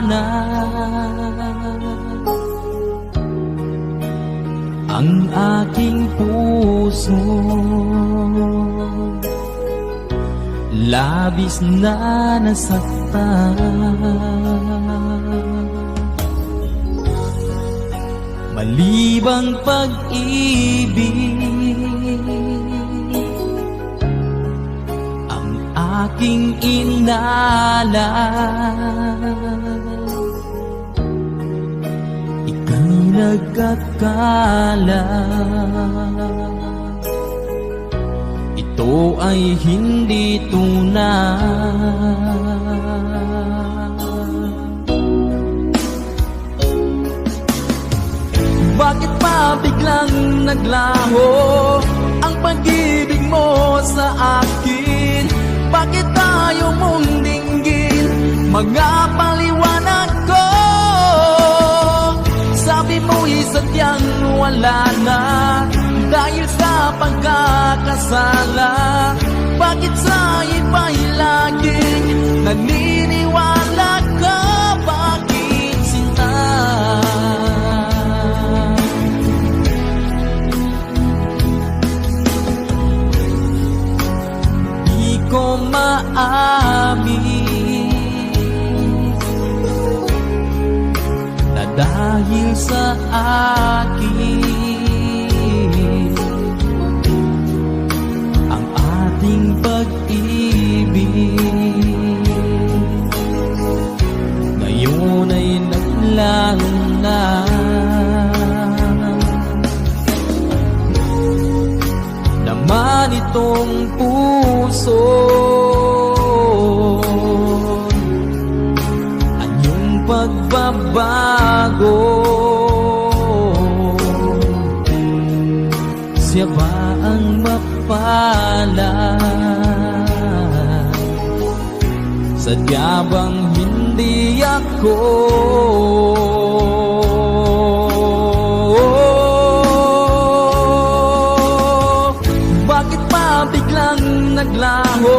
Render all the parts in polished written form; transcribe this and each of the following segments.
na ang aking puso, labis na nasaktan. Malibang pag-ibig ang aking inalay, ika'y nagkakala ito ay hindi tunay. Bakit pa biglang naglaho ang pag-ibig mo sa akin? Bakit tayo mong dinggin mga paliwanag ko? Sabi mo'y sadyang wala na dahil sa pagkakasala. Bakit sa iba'y laging naniniwala ka? Bakit sinta? Di ko maamin na dahil sa akin ang ating pag-ibig ngayon ay naglaho na. Naman itong puso anyong pagbabago, siya ba ang mapalad? Sadya bang hindi ako? Bakit pa biglang naglaho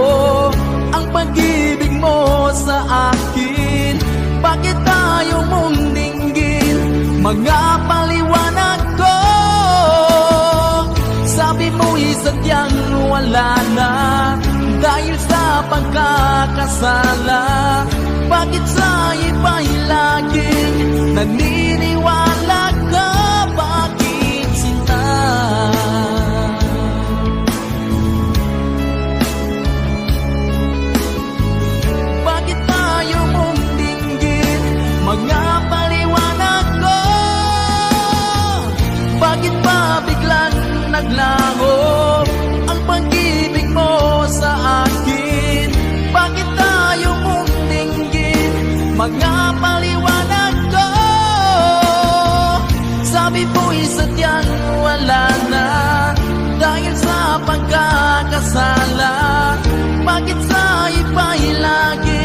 ang pag-ibig mo sa akin? Bakit tayo mong dinggin mga paliwanag ko? Sabi mo'y sadyang wala na dahil sa pagkakasala. Bakit sa iba'y laging naniniwala ka? Bakit sinta? Bakit tayo mong dinggin mga paliwanag ko? Bakit pa biglang naglaho ang pag-ibig mo sa akin? Bakit tayo mong dinggin mga paliwanag ko? Sabi mo'y sadyang wala na dahil sa pagkakasala. Bakit sa iba'y lagi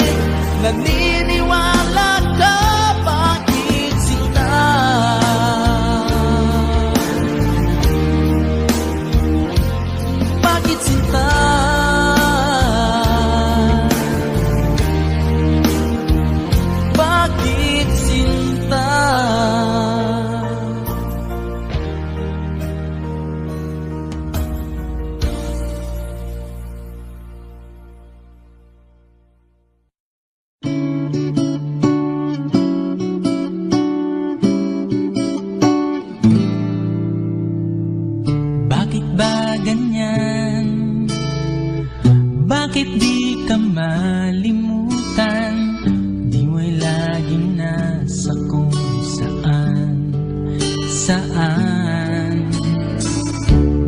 naniniwala ka? Bakit sinta? Bakit sinta? Bakit sinta? Bakit ba ganyan? Bakit di ka malimutan? Di mo'y laging nasa kung saan, saan.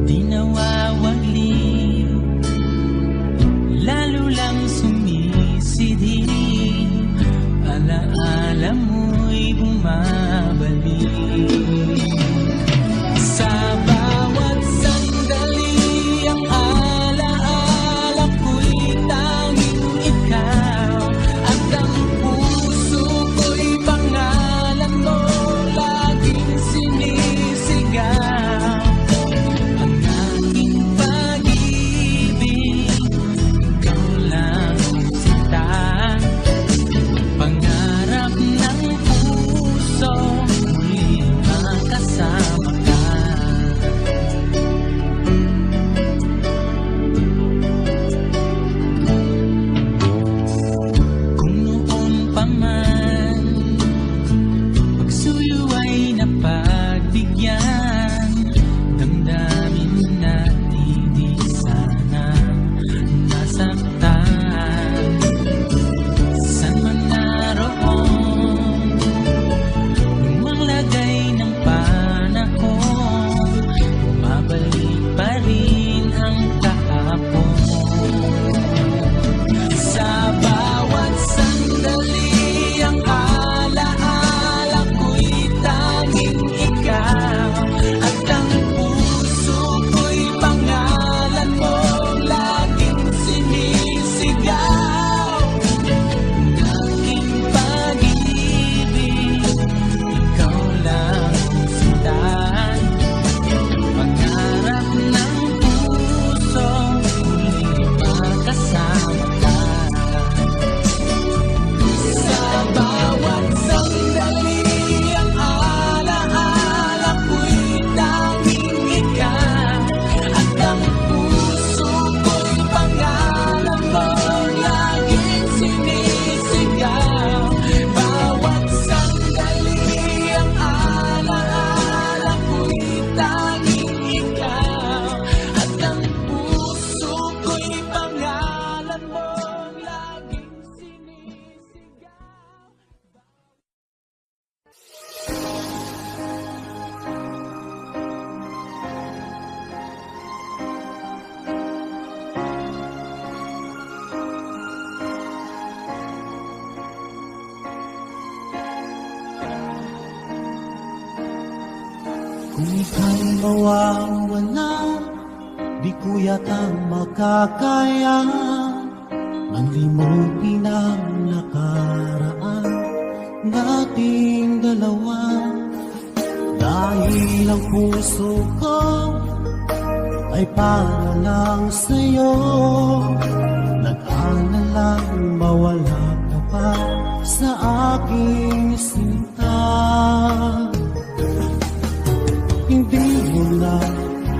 Di nawawagli, lalo lang sumisidhi. Alaala mo'y bumabalik. Sa bawat sandali ang alaala ko'y tanging ikaw, at ang puso ko'y pangalan mo laging sinisigaw. Ang aking pag-ibig, ikaw lang sinta, pangarap na Kung ika'y mawawala, di ko yata makakaya manlimutin ang nakaraan nating dalawa. Dahil ang puso ko ay para lang sa'yo, nag-aalalang mawala ka pa sa aking sinta. Hindi mo na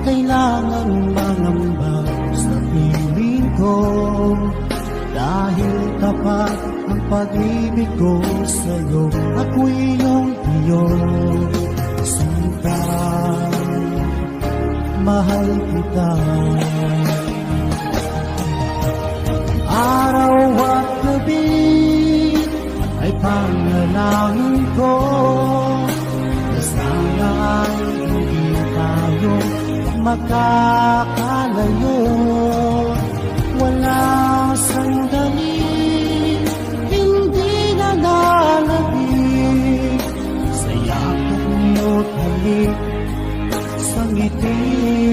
kailangan mangamba sa piling ko, dahil tapat ang pag-ibig ko sa'yo. Ako'y iyong sinta, mahal kita. Araw at gabi ay panalangin ko na sana ay hindi tayo makakalayo. Walang sandali hindi na lalabig sa yakap mo't halik, sa ngiti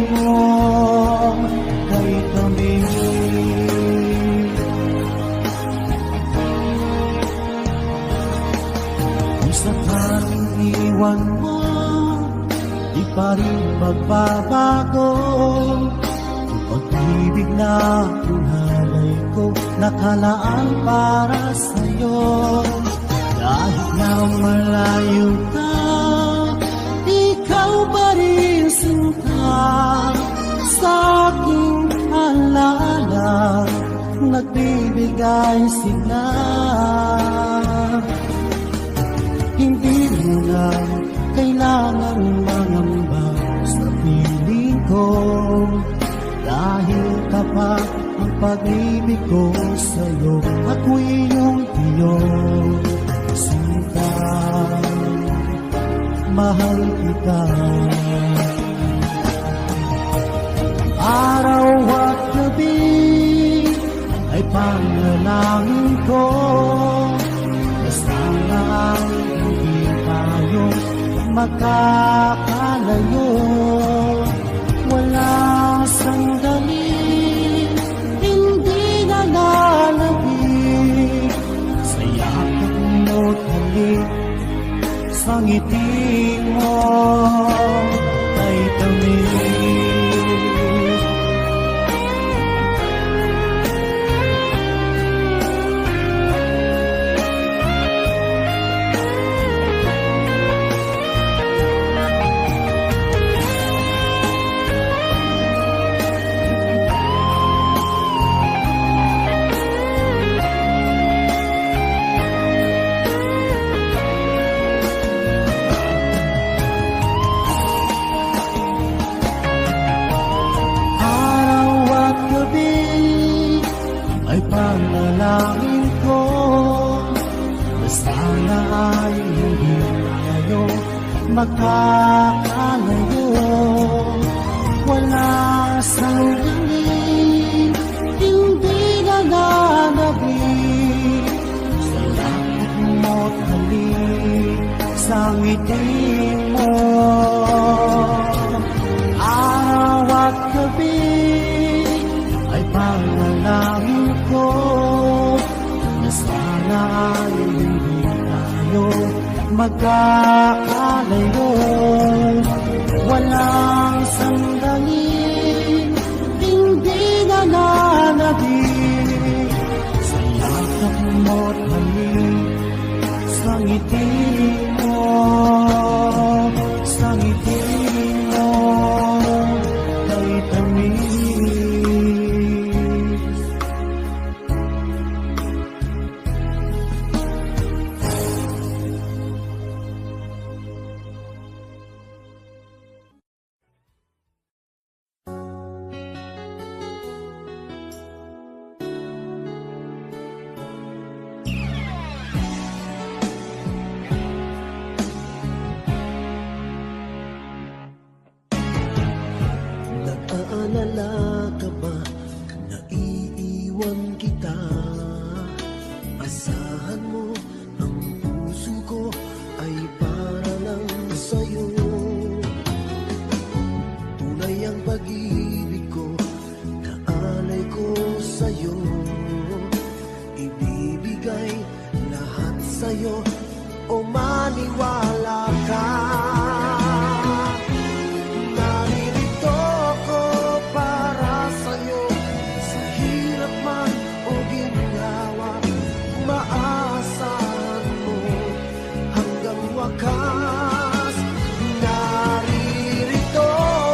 mo kay kami. Kung sakaling iwan mo, di pa rin magbabago ang pag-ibig na hinalay ko, nakalaan para sa'yo. Kahit na malayo ka, ikaw pa rin sinta sa aking alaala, nagbibigay sigla. Hindi mo na kailangan mangamba sa piling ko, dahil tapat ang pag-ibig ko sa'yo. Ako'y iyong sinta, mahal kita. Araw at gabi ay panalangin ko na sana ay hindi tayo makakalayo. Wala sandali hindi na lalabig sa yakap mo't halik, sa ngiti mo kay tamis. Panalangin ko na sana ay hindi tayo makakalayo. Wala sandali hindi na lalabig sa yakap mo't halik, sa ngiti mo. Araw at gabi ay panalangin ko na sana ay hindi tayo magkakalayo. Walang sandali hindi na lalabig sa yakap mo't halik, sa ngiti mo, sa ngiti mo kay tamis. Nag-aalala ka ba na iiwan kita? Asahan mo, ang puso ko ay para lang sa'yo. sa'yo o maniwala ka. Naririto ako para sa'yo, sa hirap man o ginhawa, maaasahan mo hanggang wakas. Naririto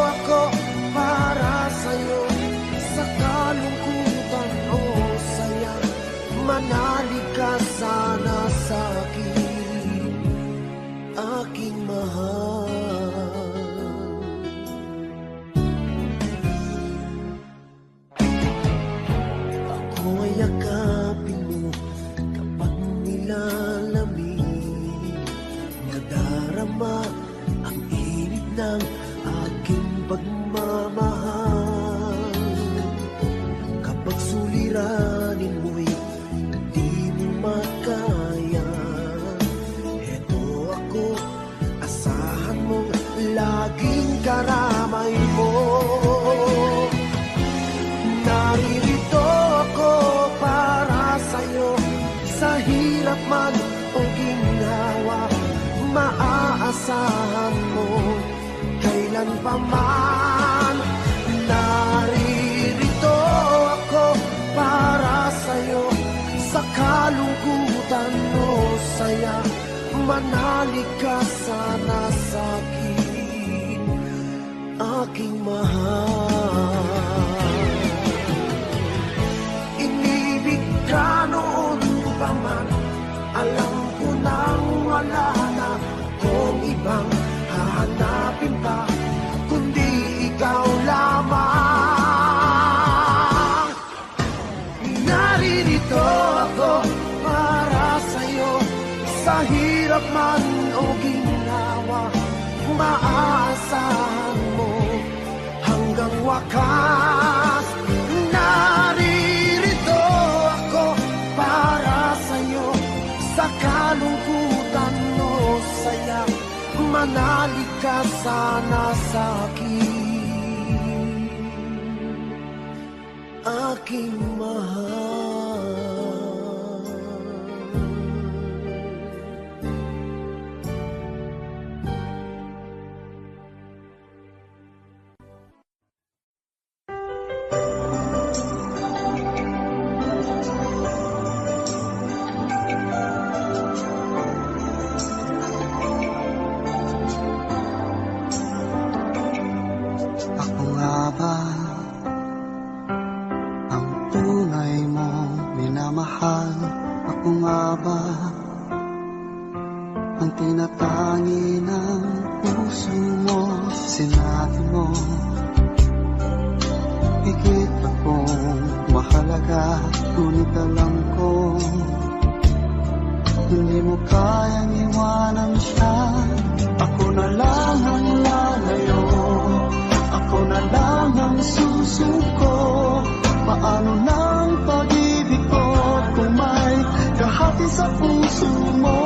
ako para sa'yo, sa kalungkutan o saya, manalig ka sana sa'kin, aking mahal. Ako ay yakapin mo kapag nilalamig, nadarama ang init ng aking pagmamahal. Kapag suliranin mo'y di mo makaya, eto ako, asahan mong laging karamay mo. Naririto ako para sa'yo, sa hirap man o ginhawa, maaasahan mo kailan pa man. Naririto ako para sa'yo, sa kalungkutan o saya, manalig ka sana sa'kin, aking mahal. Inibig ka noon pa man, alam ko nang wala na kung ibang hahanapin pa, kundi ikaw lamang. Naririto ako para sa'yo, sa hirap man o ginhawa, maaasahan mo hanggang wakas. Naririto ako para sa'yo, sa kalungkutan o saya, manalig ka sana sa'kin, aking mahal. Ako nga ba ang tunay mong minamahal? Ako nga ba ang tinatangi ng puso mo? Sinabi mo, higit akong mahalaga, ngunit alam ko hindi mo kayang iwanan siya. Ako na lang ang lalayo, ako na lang ang susuko. Paano ng pag-ibig ko kung may kahati sa puso mo?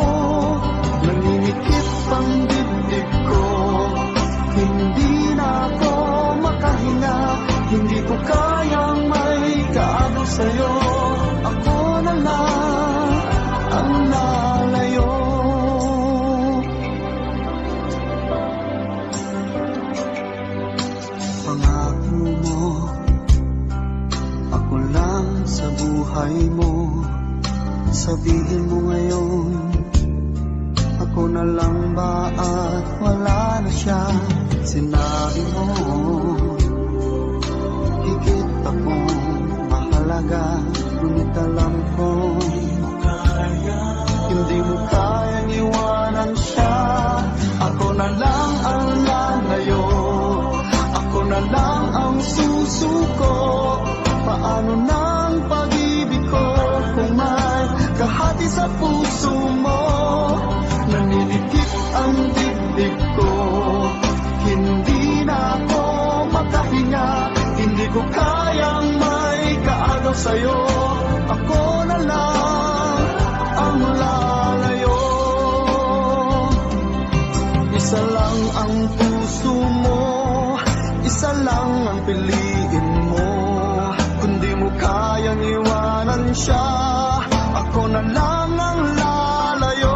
Naninikip ang dibdib ko, hindi na ako makahinga, hindi ko kayang may kaagaw sa'yo. Ako na lang ang lalayo. Pangako mo, ako lang sa buhay mo. Sabihin mo ngayon, ako na lang ba at wala na siya? Sinabi mo, higit akong mahalaga, ngunit alam ko hindi mo kayang iwanan siya. Ako na lang ang lalayo, ako na lang ang susuko. Paano ng pag-ibig ko kung may kahati sa puso mo? Naninikip ang dibdib ko, hindi na ako makahinga, hindi ko kayang may kaagaw sa'yo. Ako na lang ang lalayo. Isa lang ang puso mo, isa lang ang piliin mo. Kung di mo kayang iwanan siya, ako na lang ang lalayo.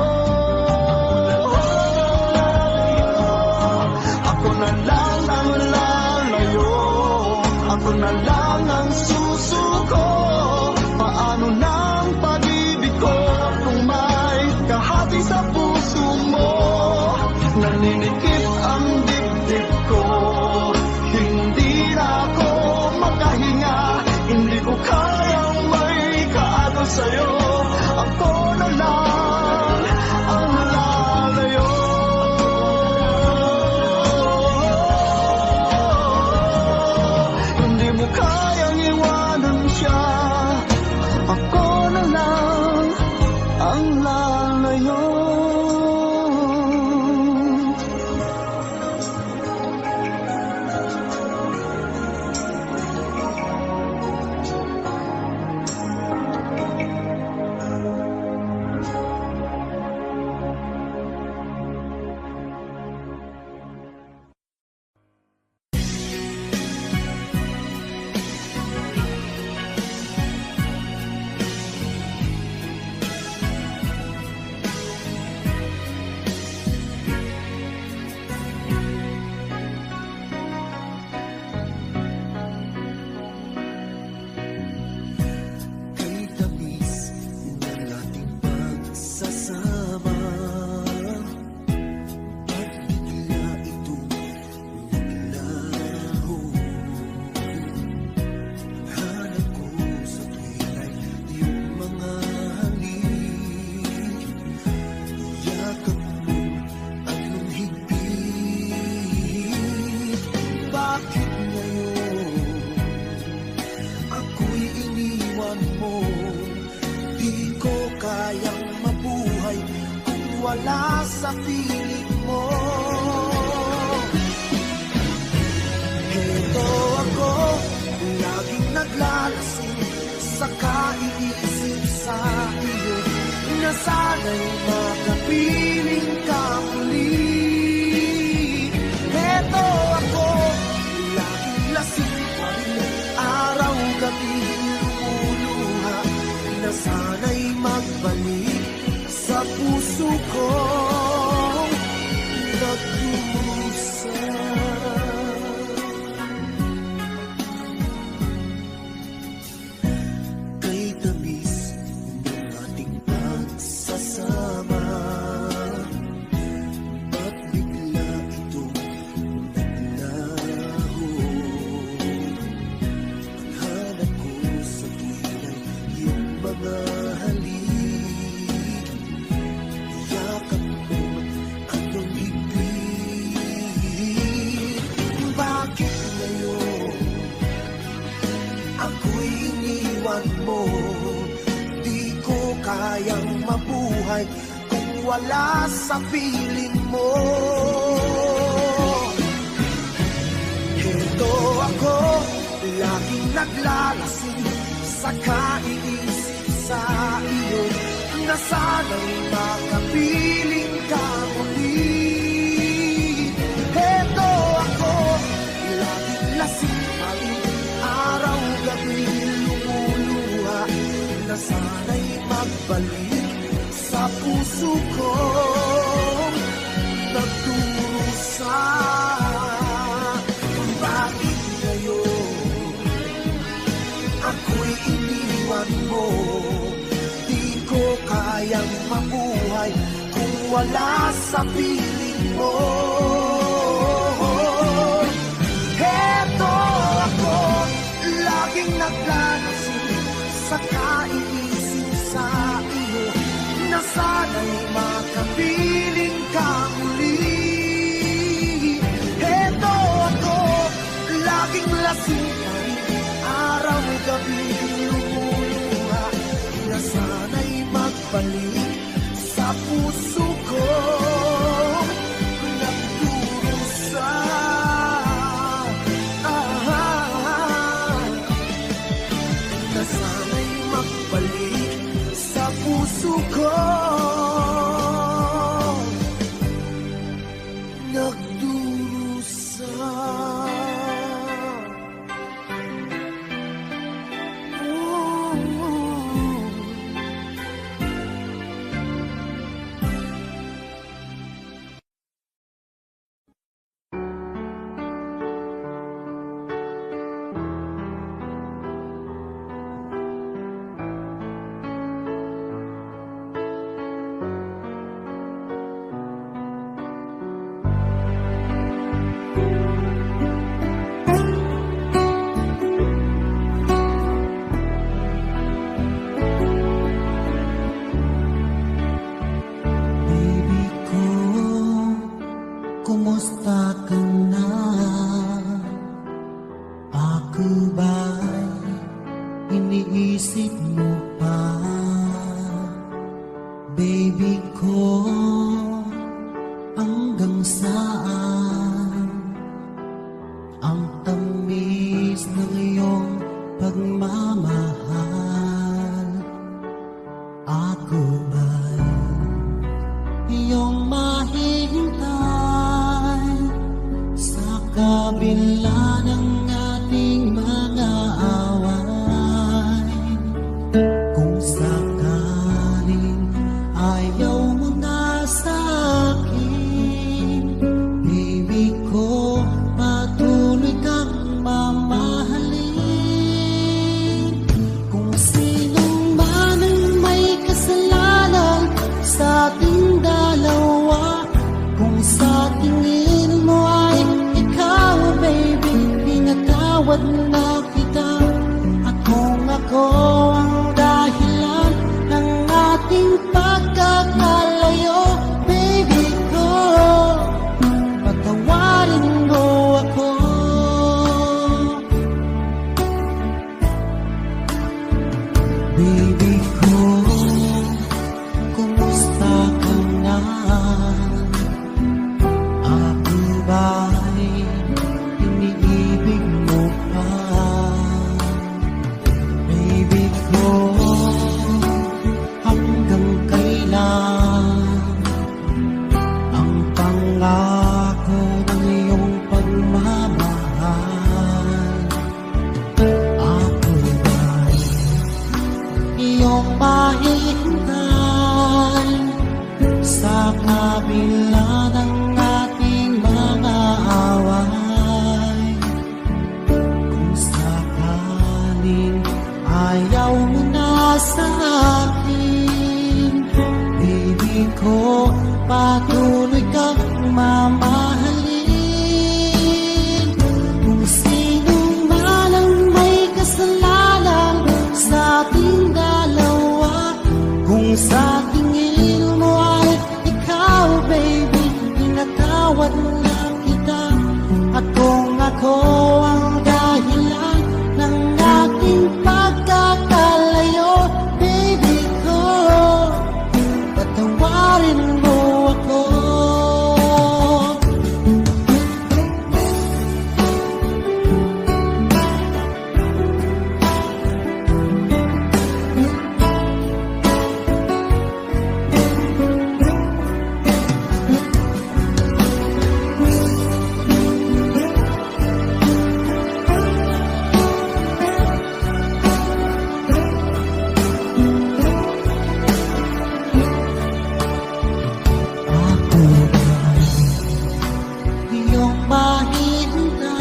ako na lang ang lalayo. Kay tamis ng ating pagsasama, at bigla itong naglaho. Hanap ko sa tuwira'y iyong mga halik, yakap mo at nung higpit. Bakit ngayon ako'y iniwan mo? Di ko kayang mabuhay kung wala sa piling mo. Heto ako, laging naglalasing sa kaiisip sa iyo, na sana'y makapiling ka muli. Heto ako, laging lasing pa rin, araw-gabi lumuluha, na sana'y magbalik sa puso ko nagdurusa. Kay tamis ng ating pagsasama, at bigla itong naglaho. Ang hanap ko sa tuwira'y iyong mga halik, yakap mo at nung higpit. Bakit ngayon ako'y iniwan mo? Di ko kayang mabuhay kung wala sa piling mo. Heto ako, laging naglalasing sa kaiisip sa iyo, na sana'y makapiling ka muli. Heto ako, laging lasing pa rin, araw-gabi lumuluha, na sana'y magbalik sa puso ko nagdurusa. Bakit ngayon ako'y iniwan mo? Di ko kayang mabuhay kung wala sa piling mo. Heto ako, laging naglalasing sa kaiisip sa iyo, na sana'y makapiling ka muli. Heto ako, laging lasing pa rin, araw-gabi lumuluha, na sana'y magbalik sa puso ko nagdurusa. Na sana'y magbalik sa puso ko nagdurusa. iniisip mo pa? Baby ko, hanggang saan ang tamis ng iyong pagmamahal? Ako ba'y iyong mahihintay sa kabila ng ating mga away? Kung sakaling ayaw mo na sa akin, baby ko, patuloy kang mamahalin. Kung sinong man ang may kasalanan sa ating dalawa, kung sa tingin mo ay ikaw, baby, pinatawad na kita. At kung ako ang dahilan ng ating pagkakalayo, baby ko, patawarin mo ako. Baby ko, kumusta ka na? Ako ba'y iniibig mo pa? Baby ko, hanggang kailan ang pangako ng iyong pagmamahal? Ako ba'y iyong mahihintay sa kabila ng ating mga away? Kung sakaling ayaw mo na sa akin, baby ko, patuloy kang mamahalin. Kung sino man ang may kasalanan sa ating dalawa, kung sa tingin mo ay ikaw, baby, pinatawad na kita. At kung ako ang dahilan ng ating pagkakalayo, baby ko, patawarin mo ako. Ako ba'y iyong mahihintay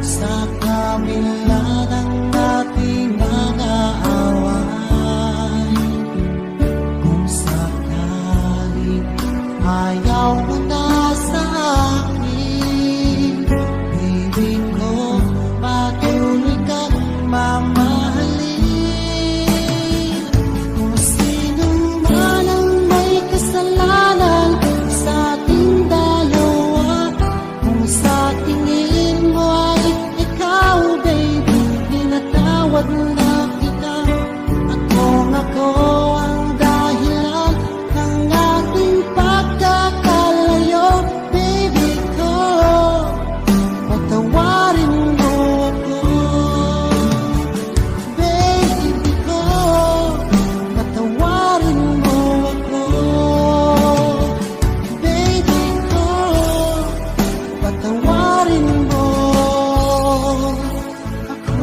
sa kabila ng ating mga away? Kung sakaling ayaw mo na sa akin, baby ko, patuloy kang mamahalin. Kung sino man ang may kasalanan sa ating dalawa, kung sa tingin mo ay ikaw, baby, pinatawad na kita. At kung ako ang dahilan ng ating pagkakalayo, baby ko, patawarin mo ako. Baby ko, patawarin mo ako. Baby ko, patawarin mo ako.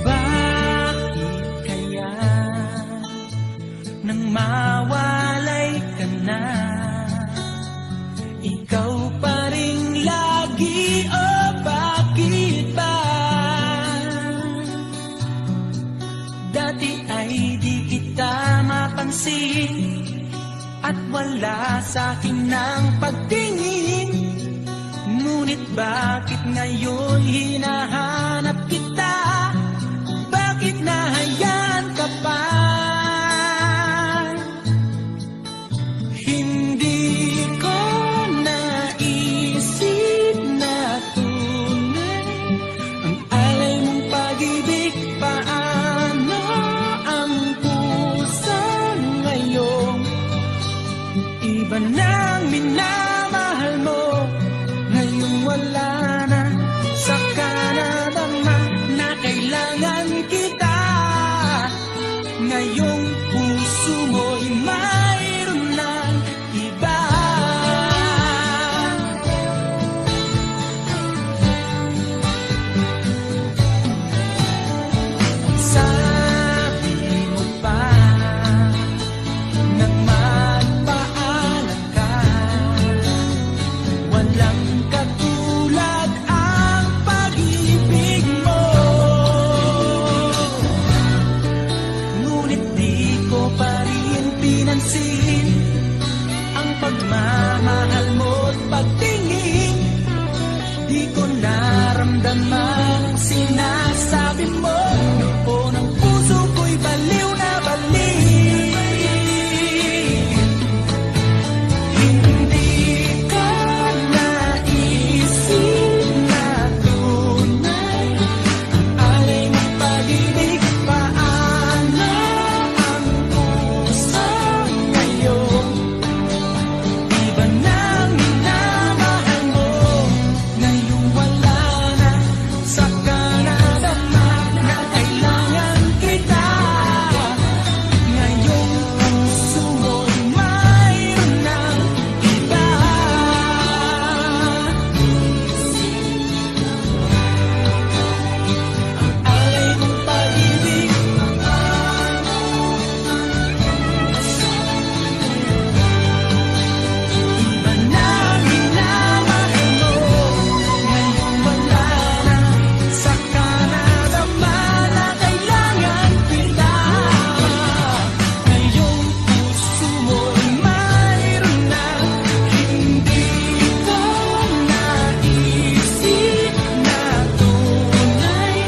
Bakit kaya nang mawalay ka na, ikaw pa rin lagi, o bakit ba? Dati ay di kita napapansin at wala sa akin ng pagtingin. Ngunit bakit ngayon hinahanap kita? Bakit nahayaan ka pa? Hindi ko naisip na tunay ang alay mong pag-ibig. Paano ang puso ngayon? Iba nang minamahal mo, ngayong wala na. Saka nadama na kailangan kita. Ngayong puso mo'y mayroon ng iba. Sabi mo pa na magpaalam ka, walang katulad ang pag-ibig mo. Ngunit di ko pa rin pinansin ang pagmamahal mo't pagtingin. Di ko naramdaman ang sinasabi mo. Noon ang puso ko'y baliw na baliw. Hindi ko naisip na tunay ang alay mong pag-ibig. Paano ang puso ngayon? Iba nang minamahal mo, ngayong wala na. Saka nadama na kailangan kita. Ngayong puso mo'y mayroon ng iba. Alay mong pag-ibig. Iba nang minamahal mo, ngayong wala na. Saka nadama na kailangan kita. Ngayong puso mo'y mayroon na. Hindi ko naisip na tunay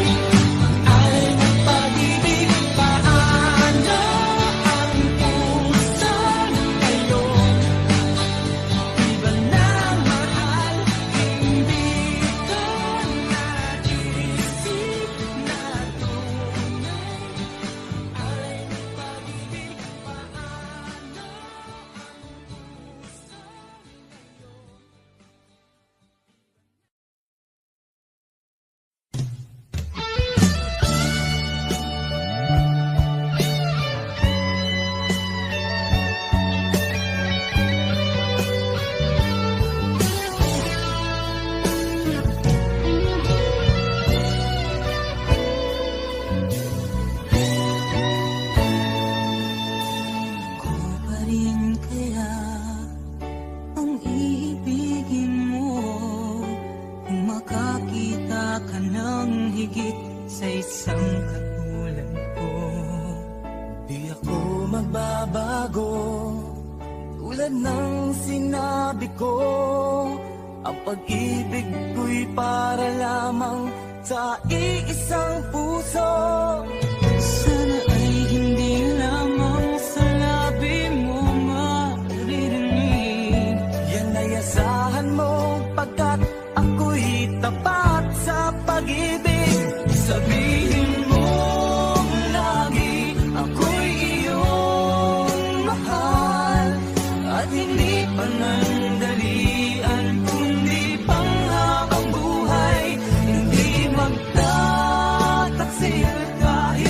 ang alay mong pag-ibig. Paano ang puso ngayon? Iba na mahal, hindi ko naisip na tunay alay mong pag-ibig. Ko pa rin kaya ang iibigin mo kung makakita ka ng higit sa isang katulad ko? Di ako magbabago, tulad ng sinabi ko. Ang pag-ibig ko'y para lamang sa iisang puso. Sana ay hindi lamang sa labi mo maririnig. Yan ay asahan mo, pagkat ako'y tapat sa pag-ibig. Sabihin mo lagi, ako'y iyong mahal. At hindi panandalian, kundi panghabang buhay. Hindi magtataksil kahit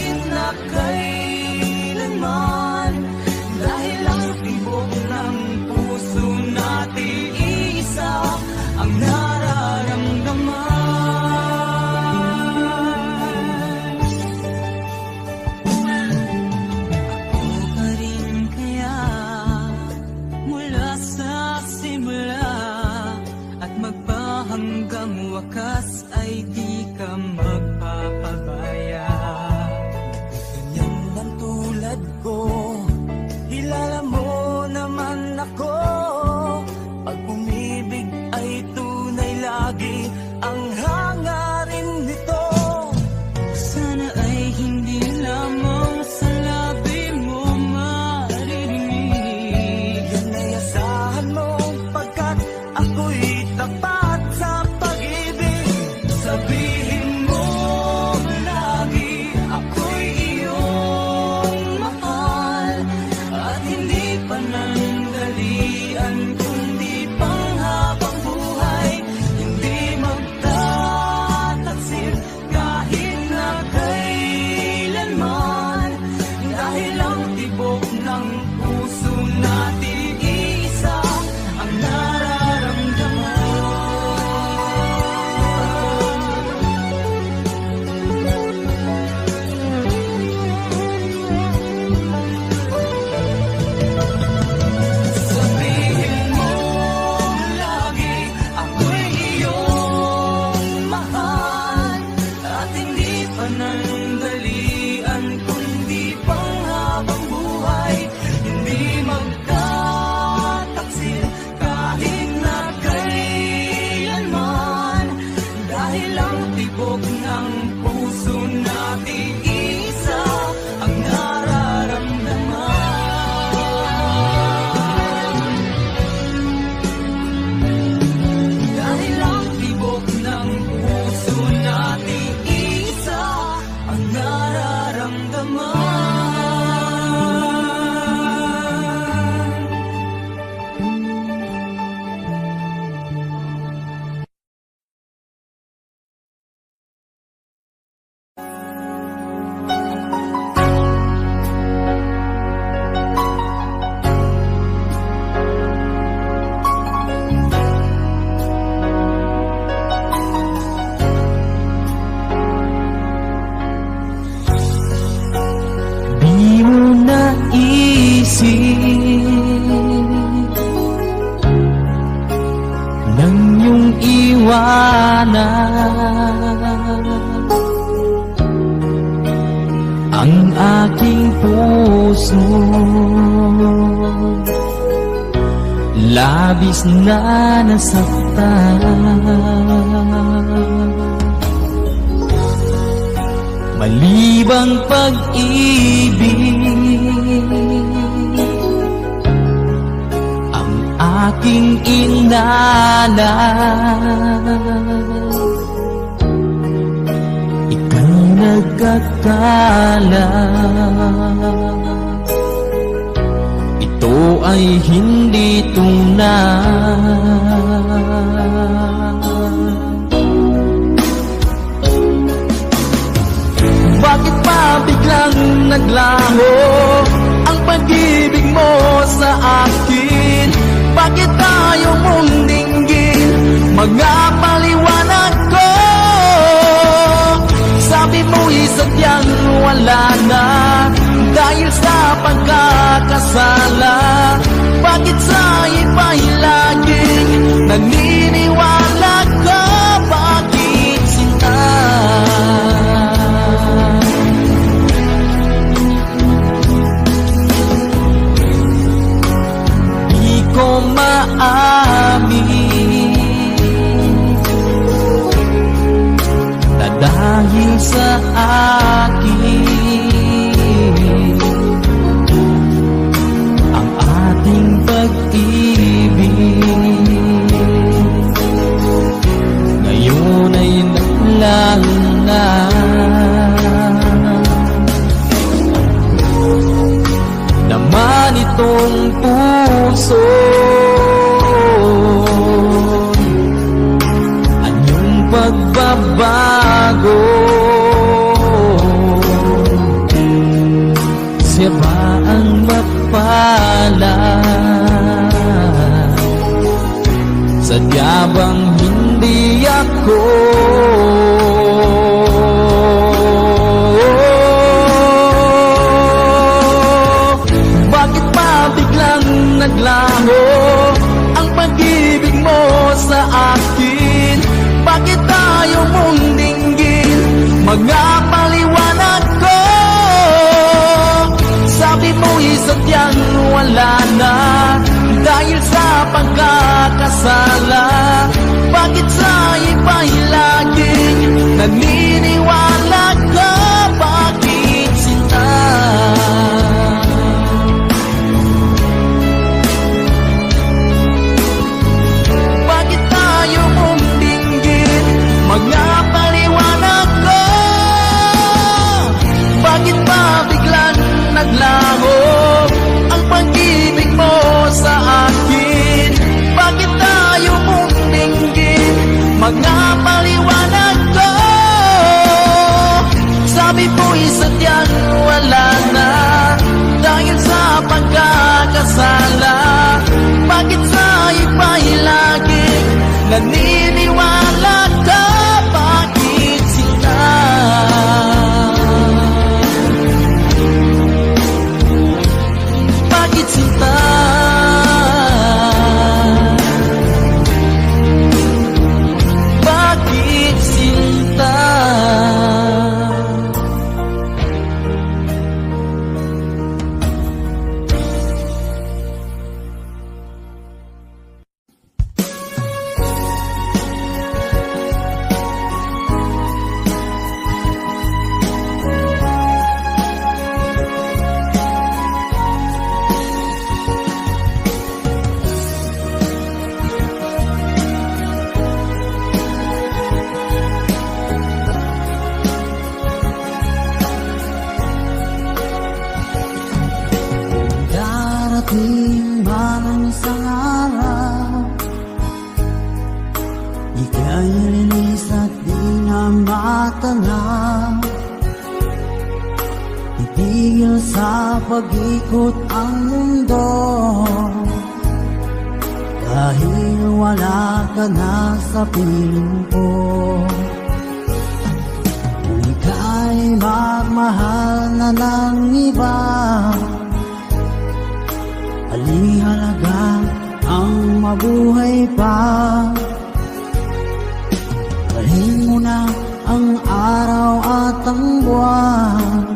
panandalian kundi panghabang buhay. Hindi magtataksil kahit na kailanman, dahil ang tibok ng puso natin isa ang nararamdaman. Sabihin mo lagi ako'y iyong mahal, at hindi panandalian kundi panghabang buhay. Hindi magtataksil kahit na kailanman, dahil ang tibok ng puso natin isa ang nararamdaman. Dahil ang tibok ng puso natin isa ang nararamdaman. Di mo naisip nang iyong iwanan ang aking puso, labis na nasaktan. Malibang pag-ibig ang aking inalan, ika'y nagkakala. Ito ay hindi tunay. Bakit pa biglang naglaho ang pag-ibig mo sa akin? Bakit tayo mong dinggin mga paliwanag ko? Sabi mo'y sadyang wala na dahil sa pagkakasala. Bakit sa iba'y laging naniniwala ka? Bakit sinta? Ko maamin na dahil sa akin ang ating pag-ibig ngayon ay naglaho na. Naman itong puso anyong pagbabago, siya ba ang mapala? Sadya bang hindi ako? Naglaho ang pag-ibig mo sa akin. Bakit tayo mong dinggin mga paliwanag ko? Sabi mo'y sadyang wala na dahil sa pagkakasala. Bakit sa iba'y laging naniniwala ka? Bakit sinta? Mga paliwanag ko. Bakit sinta? Bakit sinta? Darating man ang isang araw, ika'y linis at di na matanaw. Titigil sa pag-ikot ang mundo, dahil wala ka na sa piling ko. Kung ika'y magmahal na ng iba, halihalaga ang mabuhay pa. Dalhin mo na ang araw at ang buwan,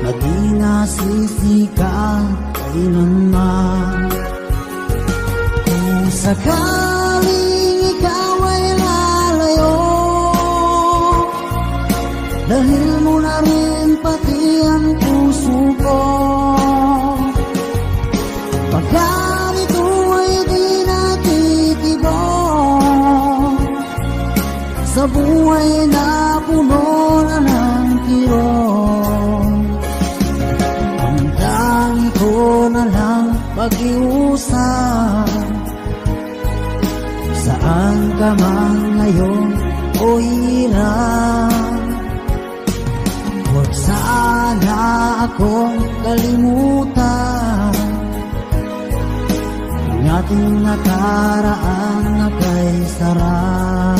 na di nasisikat kailanman. Kung sakaling ikaw ay lalayo, dalhin mo na rin pati ang puso ko. Pagkat ito ay di natitibok sa buhay na puno na ng kirot, ang tangi ko na lang pag-iusap. Saan ka man ngayon o hirap, huwag sana akong kalimutan. Ang ating nakaraan na kay sarap.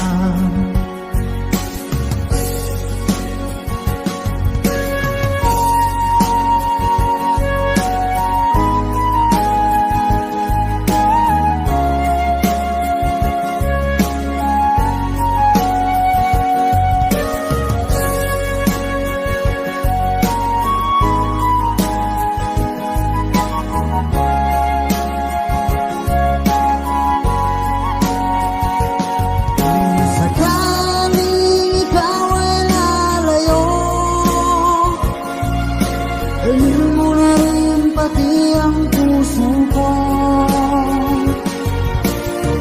Dalhin mo na rin pati ang puso ko.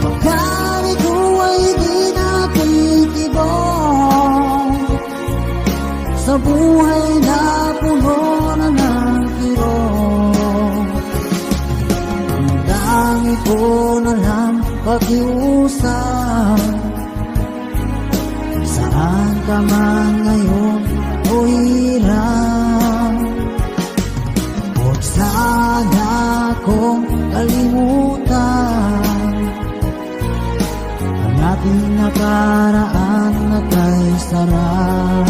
Pagkat ito ay di natitibok sa buhay na puno na ng kirot, ang dangi ko na lang pag-iusap. Saan ka man ngayon o hirap, huwag sana akong kalimutan. Ang ating nakaraan na kay sarap.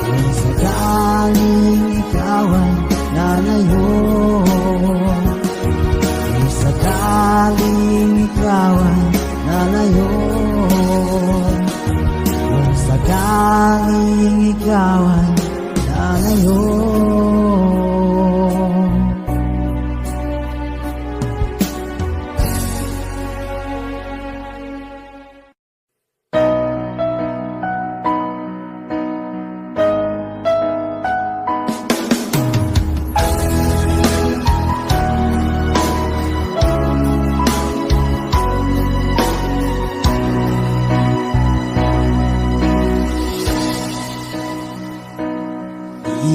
Kung sakaling ikaw ay lalayo, kung sakaling ikaw ay lalayo, kung sakaling ikaw ay lalayo.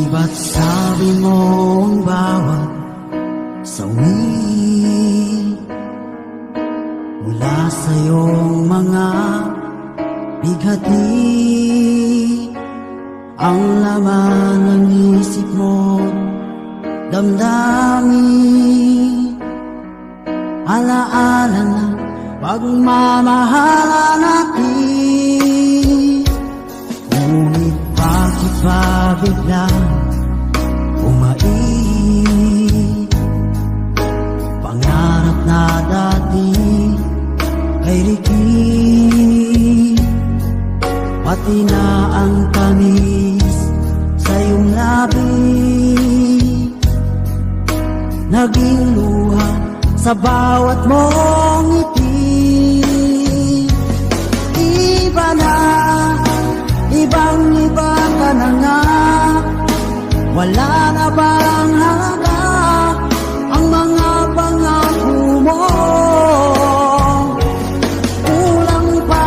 Ba't sabi mo ang bawat sawi mula sa iyong mga bighati, ang laman ng isip mo, damdamin, alaala ng pagmamahalan natin. Ngunit bakit ba biglang umaiyak? naging luha sa bawat mong ngiti. Iba na, ibang iba ka na nga, wala na bang halaga ang mga pangako mo? Kulang pa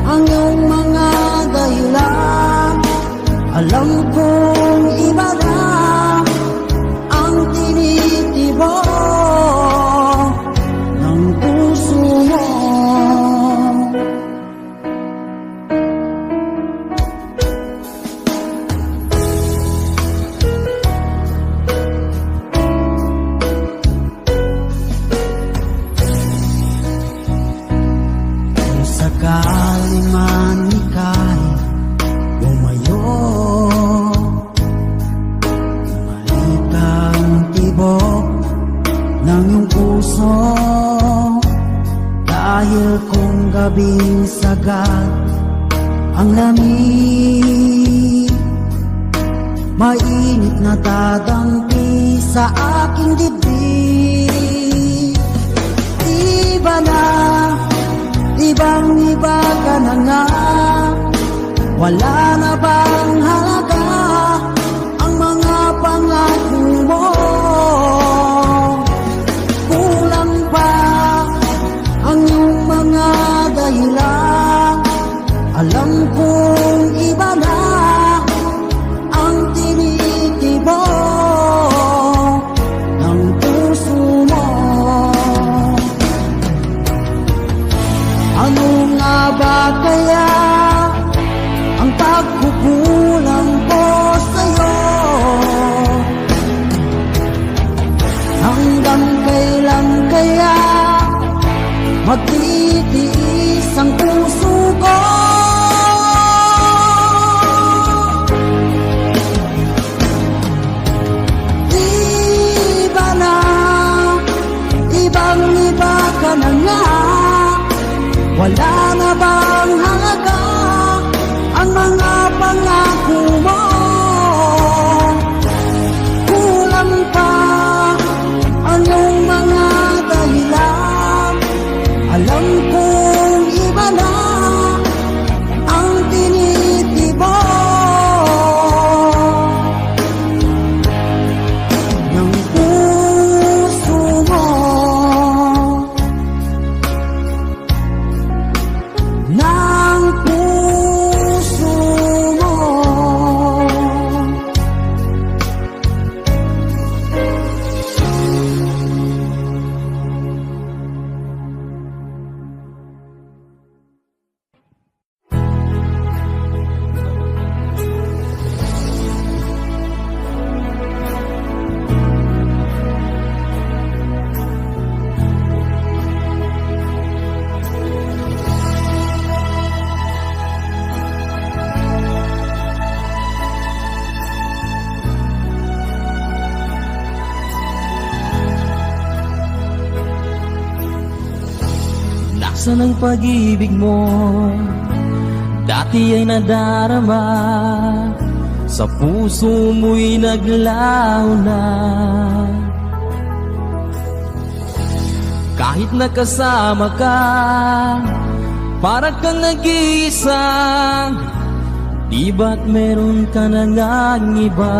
ang iyong mga dahilan, alam kong iba na ang tinitibok ng puso mo. Kung sakali man ika'y bumayo, malikang tibok ng iyong puso, dahil kung gabing sagad ang lamig, mainit na dadampi sa aking dibdib. Iba na, ibang iba ka na nga, wala na bang halaga ang mga pangako mo? Kulang pa ang iyong mga dahilan, alam kong iba na ang tinitibok ng puso mo. Ano nga ba kaya ang pagkukulang ko sa'yo? Hanggang kailan kaya magtitiis ang puso ko? Iba na, ibang iba ka na nga, wala na bang halaga ang mga pangako mo? Kulang pa ang iyong mga dahilan, alam kong iba na ang tinitibok ng puso mo. Ng puso mo. Nasaan ang pag-ibig mo? Dati ay nadarama, sa puso mo'y naglaho na. Kahit nakasama ka, para kang nag-iisa, di ba't meron ka na ngang iba?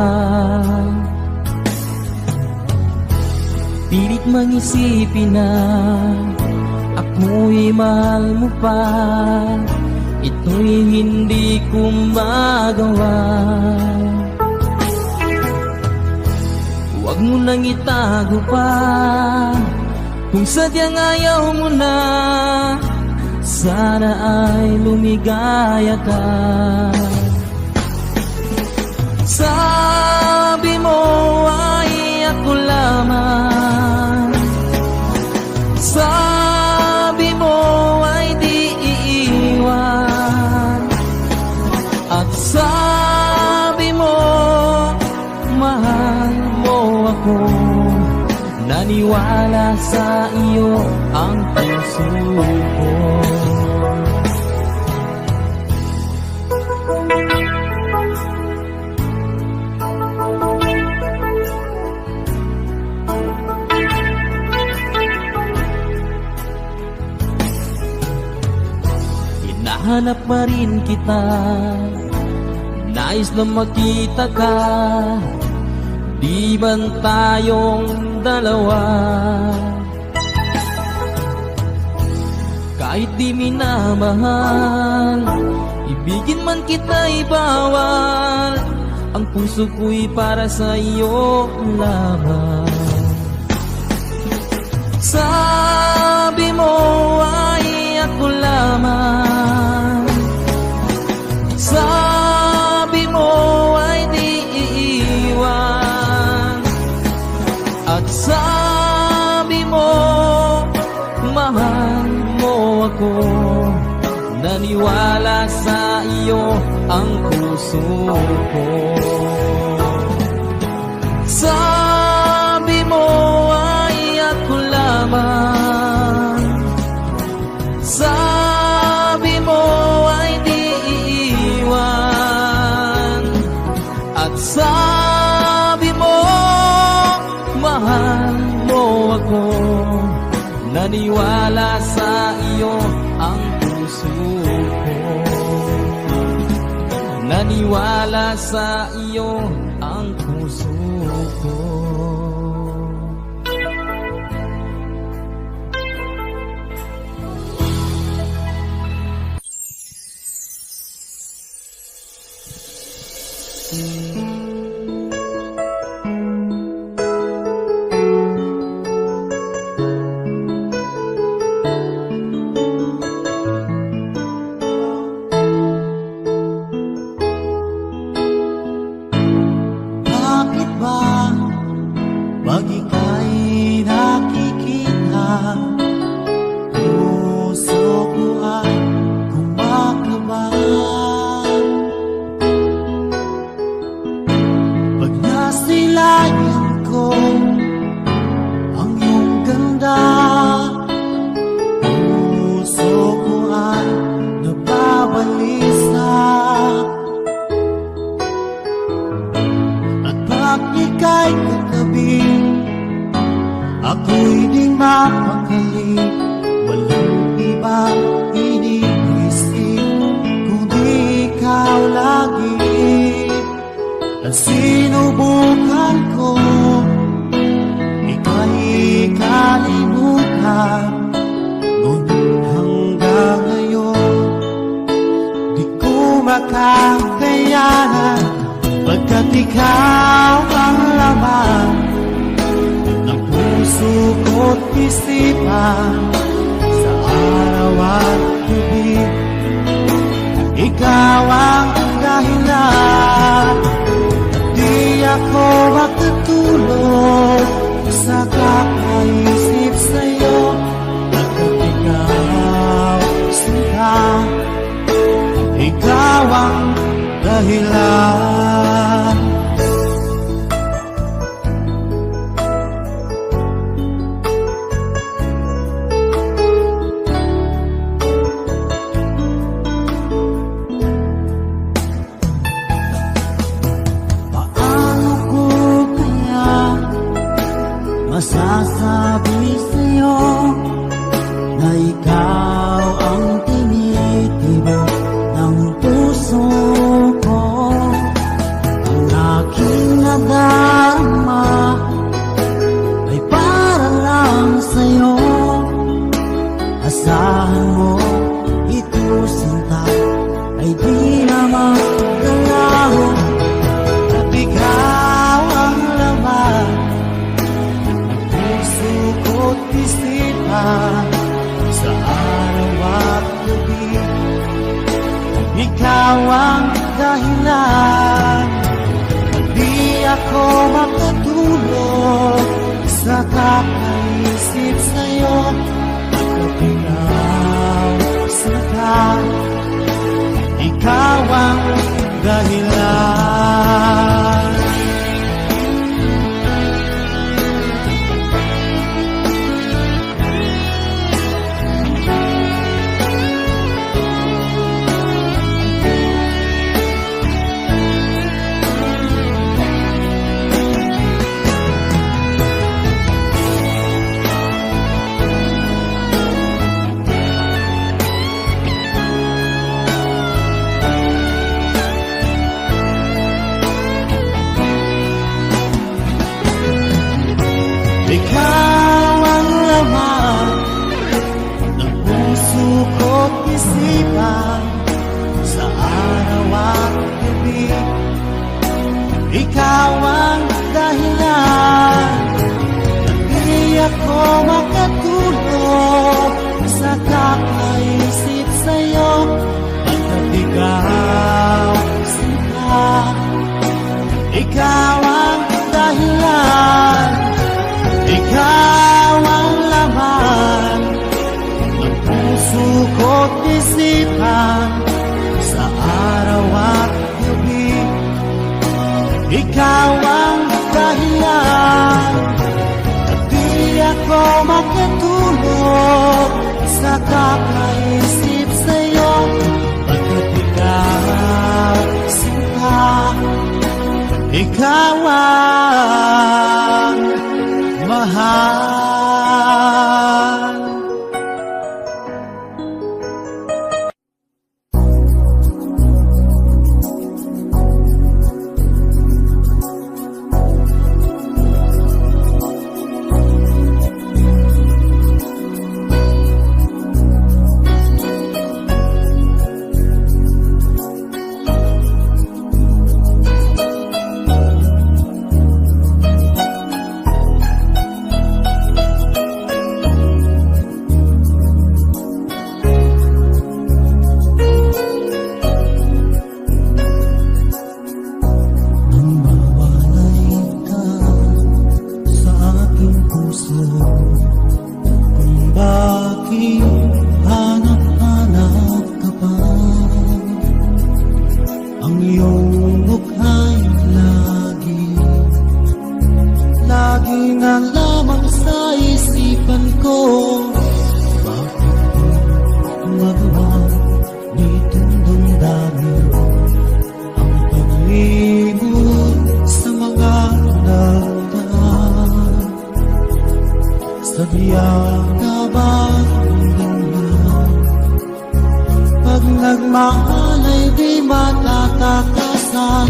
Pilit mang-isipin na ako'y mahal mo pa, ito'y hindi ko magawa. Huwag mo nang itago pa, kung sadyang ayaw mo na, sana ay lumigaya ka. Sabi mo ay ako lamang, sabi mo ay di iiwan, at sabi mo mahal mo ako. Naniwala sa iyo ang puso ko. Hinahanap pa rin kita, nais na makita ka. Di man tayong dalawa, kahit di minamahal, ibigin man kita'y bawal. Ang puso ko'y para sa iyo lamang. Sabi mo ay ako lamang, sabi mo ay di iiwan, at sabi mo mahal mo ako. Naniwala sa iyo ang puso ko. Sabi mo ay ako lamang, sabi mo ay di iiwan, at sabi mo mahal mo ako. Naniwala sa iyo ang puso ko. Naniwala sa iyo ang puso ko. Bakit ba pag ika'y nakikita, puso ko ay kumakabahan? Pag nasilayan ko ang iyong ganda, puso ko ay nababalisa. At pag ika'y katabi, ako'y di mapakali. Walang ibang iniisip kundi ikaw lagi. At sinubukan ko ika'y kalimutan, ngunit hanggang ngayon di ko makakayanan. Pagkat ikaw ang laman ng puso ko't isipan, sa araw at gabi ikaw ang dahilan. Di ako makatulog sa kakaisip sa'yo, pagkat ikaw sinta, ikaw ang dahilan. Paano ko kaya masasabi sa'yo na ikaw ang tinitibok ng puso ko? Ang aking nadarama ay para lang sa'yo. Asahan mo ito, sinta, ay di na magalaho. At ikaw ang laman ng puso ko Ikaw ang laman ng puso ko't isipan sa araw at gabi. Ikaw ang dahilan na di ako makatulog sa kakaisip sa'yo. Pagkat ikaw sinta, ikaw ang dahilan, ikaw ang laman ng puso ko't isipan sa araw at gabi. Ikaw ang dahilan at di ako makatulog sa kakaisip sa'yo. Pagkat ikaw sinta, ikaw ang mahal. Pag nagmahal ay di matatakasan.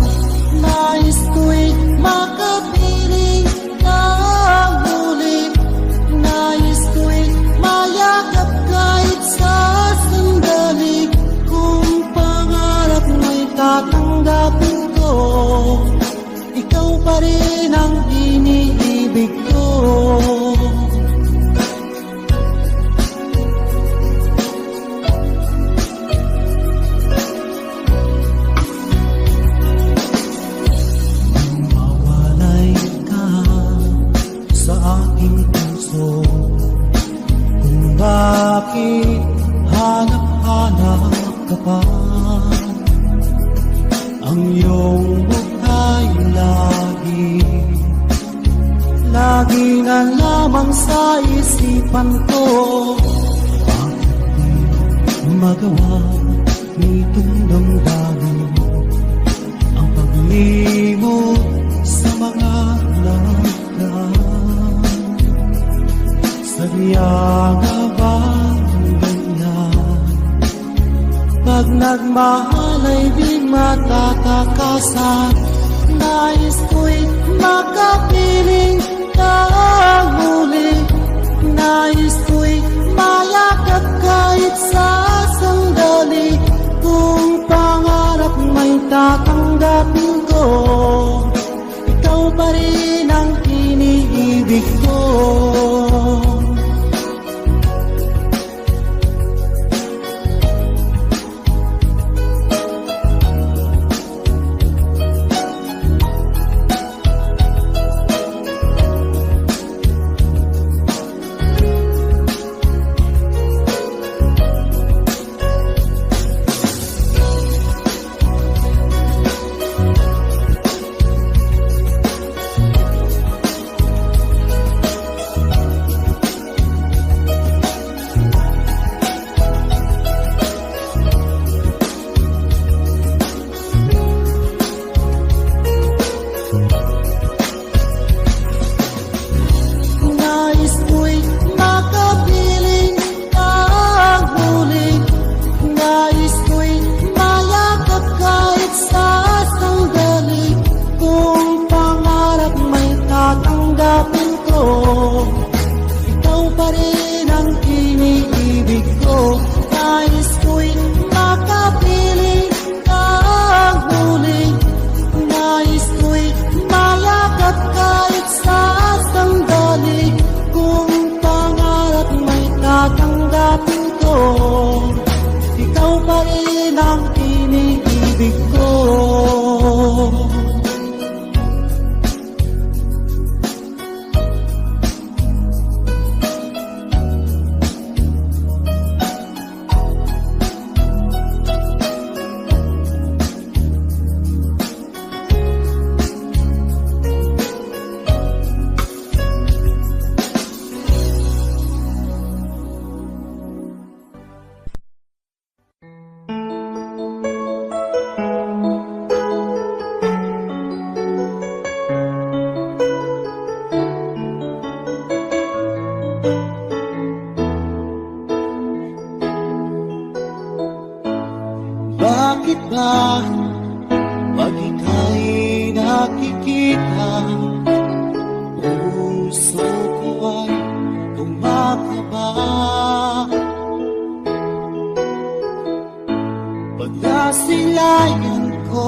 Nais ko'y makapiling na muli. Nais ko'y mayakap kahit sa sandali. Kung pangarap mo'y tatanggapin ko, ikaw pa rin ang iniibig ko. Bakit hanap-hanap ka pa? Ang iyong buhay lagi na lamang sa isipan ko. Bakit di magawa nitong damdamin ang paglimot sa mga lagdan? Sadya nga ba ganyan? Pag nagmahal ay di matatakasan. Nais ko'y makapiling na muli. Nais ko'y mayakap kahit sa sandali. Kung pangarap may tatanggapin ko, ikaw pa rin ang iniibig ko. Bakit ba pag ika'y nakikita, puso ko ay kumakaba? Pag nasilayan ko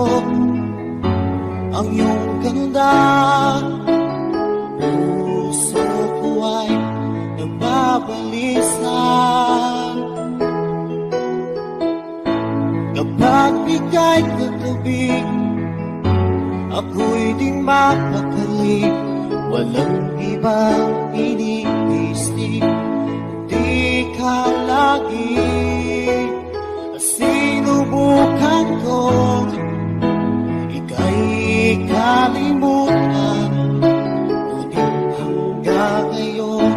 ang iyong ganda, puso ko ay nababalisan. Kapag ika'y katabi, ako'y di mapakali. Walang ibang iniisip, di ka lagi. Sinubukan ko ika'y kalimutan, ngunit hanggang ngayon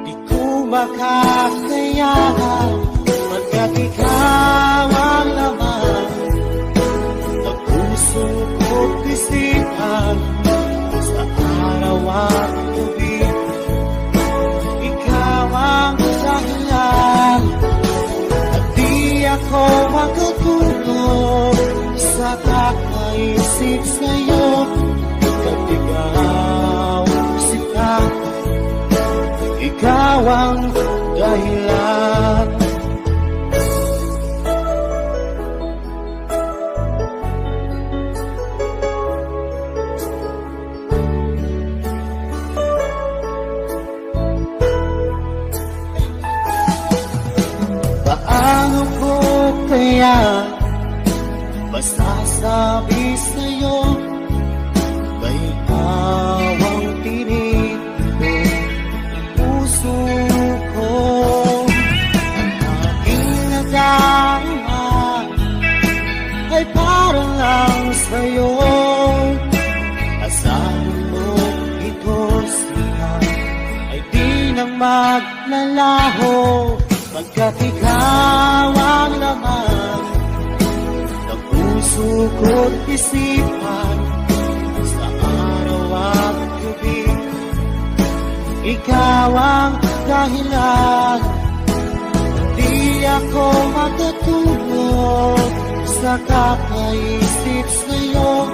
di ko makakayanan. Pagkat ikaw ang laman ng puso ko't isipan, sa araw at gabi, ikaw ang dahilan. At di ako makatulog sa kakaisip sa'yo. Pagkat ikaw sita, ikaw ang dahilan. Paano ko kaya masasabi sa'yo, may awang tinig ko puso ko? Ang aking nadarama ay parang lang sa'yo. Asahan mo ito sila ay di na maglalaho. Pagkat ikaw ang laman ng puso ko't isipan, sa araw at gabi, ikaw ang dahilan. Di ako matutulog sa kakaisip sa'yo.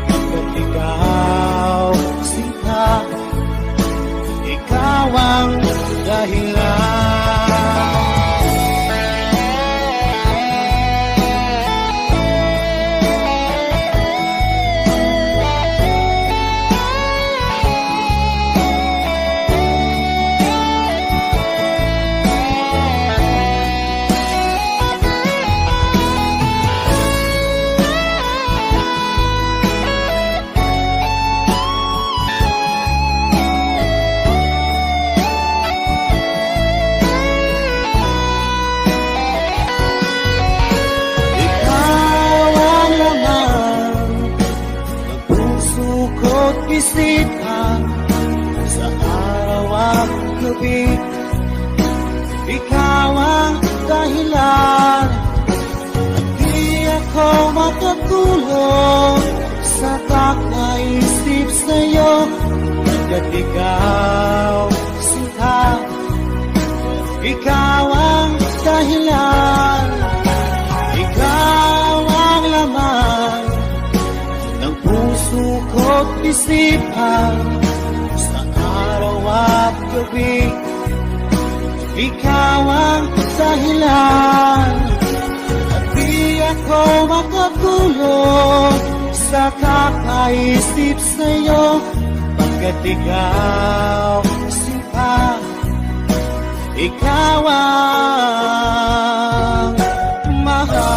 Pagkat ikaw sinta, ikaw ang dahilan. Isipan sa araw at gabi, ikaw ang dahilan. At di ako matutulog sa kakaisip sa'yo. Pagkat ikaw sinta, ikaw ang dahilan. Ikaw ang laman ng puso ko't isipan, sa araw at gabi, ikaw ang dahilan. At di ako makatulog sa kakaisip sa'yo. Pagkat ikaw sinta, ikaw ang mahal.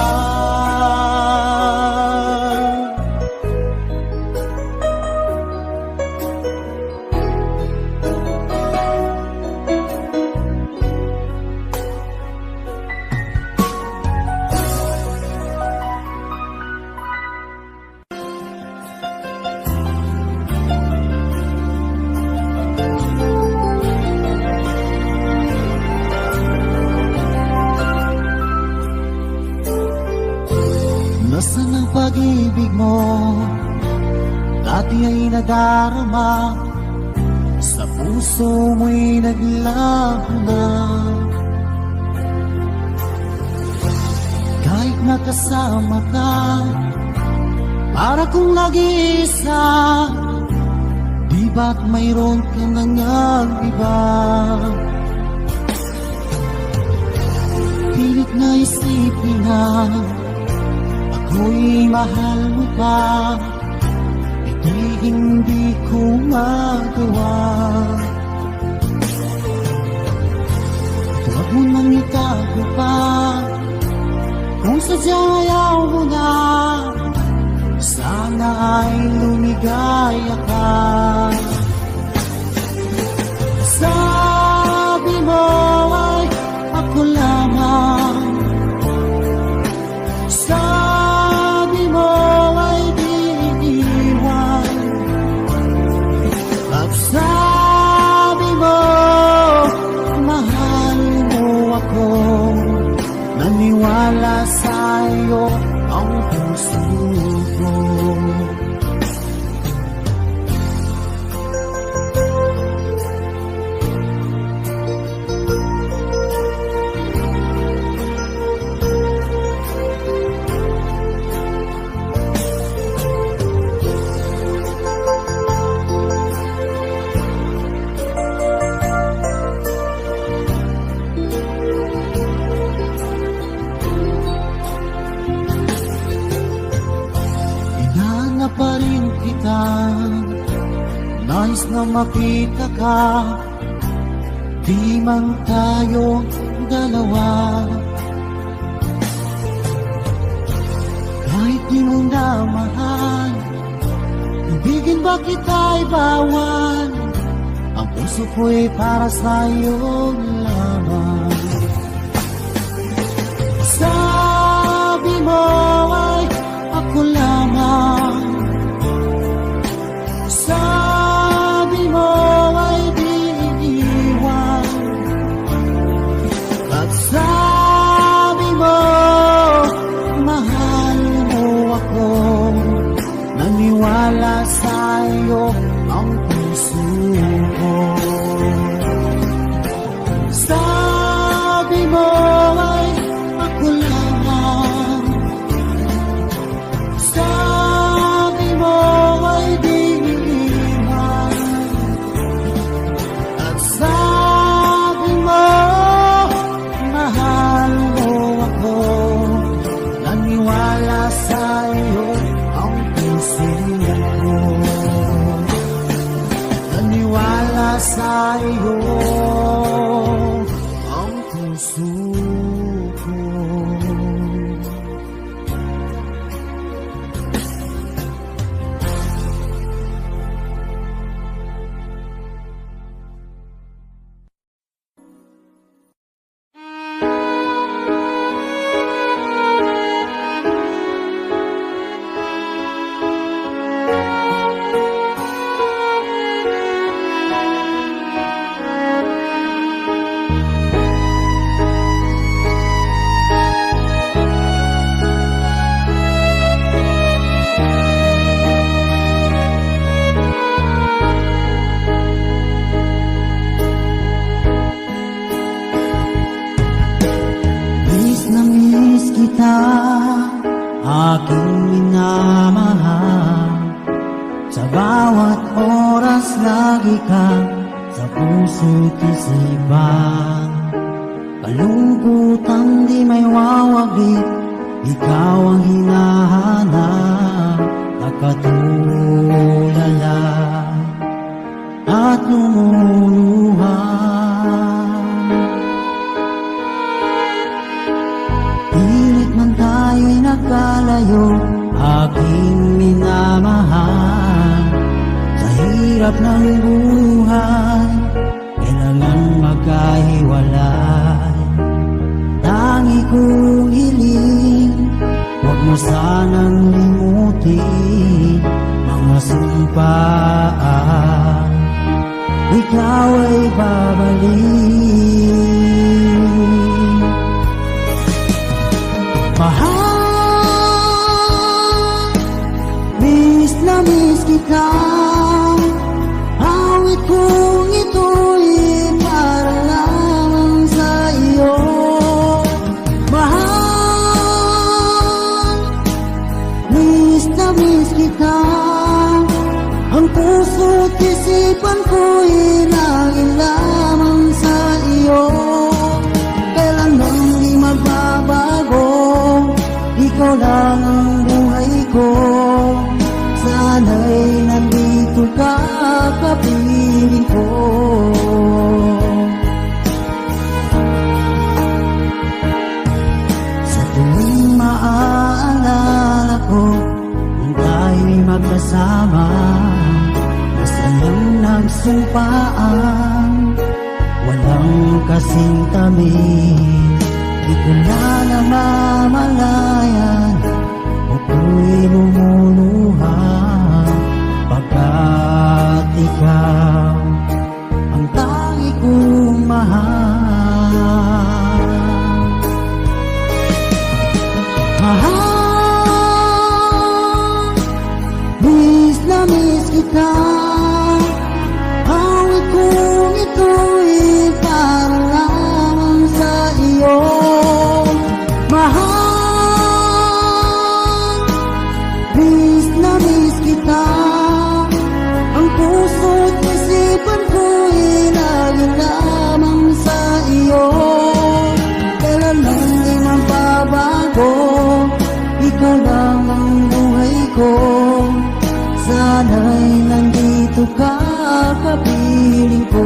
Nasaan ang pag-ibig mo? Dati ay nadarama sa puso puso mo'y naglahuna. Kahit nakasama ka, para kong nag-iisa. Di ba't mayroon ka na ngang iba? Pilit na isipin na ako'y mahal mo pa. Ito'y hindi ko magawa. Huwag mo nang itago pa, kung sadyang ayaw mo na. Sana ay lumigaya ka. Sabi mo ay ako lamang. Sabi mo ay di iiwan. At sabi mo mahal mo ako. Naniwala sa'yo ang puso ko. Pa rin kita, nais na makita ka. Di man tayo dalawa, kahit di mo na mahal, ibigin ba kita'y bawal? Ang puso ko'y para sa'yo lamang. Sabi mo ay ako lamang. Sabi mo ay di iiwan. At sabi mo mahal mo ako. Naniwala sa'yo ang puso ko. Sabi mo ay ako lamang. Sabi mo ay di iiwan. At sabi mo mahal mo ako. Naniwala sa'yo ang puso ko. Naniwala sa'yo ang puso ko. Miss na miss kita, aking minamahal. Sa bawat oras lagi ka sa puso't isipan. Kalungkutan di may wawaglit, ikaw ang hinahanap. Nakatulala at lumuluha. Pilit man tayo'y nagkalayo, aking minamahal. Sa hirap ng buhay, kailangan magkahiwalay. Tangi kong hiling, huwag mo sanang limutin mga sumpaan. Ikaw ay babalik. Mahal, miss na miss kita. Awit kong ito kapayapaan, walang kasing tamis. Di ko na namamalayan, ako'y lumuluha, pagkat ikaw ang tangi kong mahal. Mahal, miss na miss kita. Awit kong ito'y para lamang sa iyo. Mahal, miss na miss kita. Ang puso't isipan ko'y lagi lamang sa iyo. Kailanman di magbabago, ikaw lang ang buhay ko. Sana'y nandito ka, kapiling ko.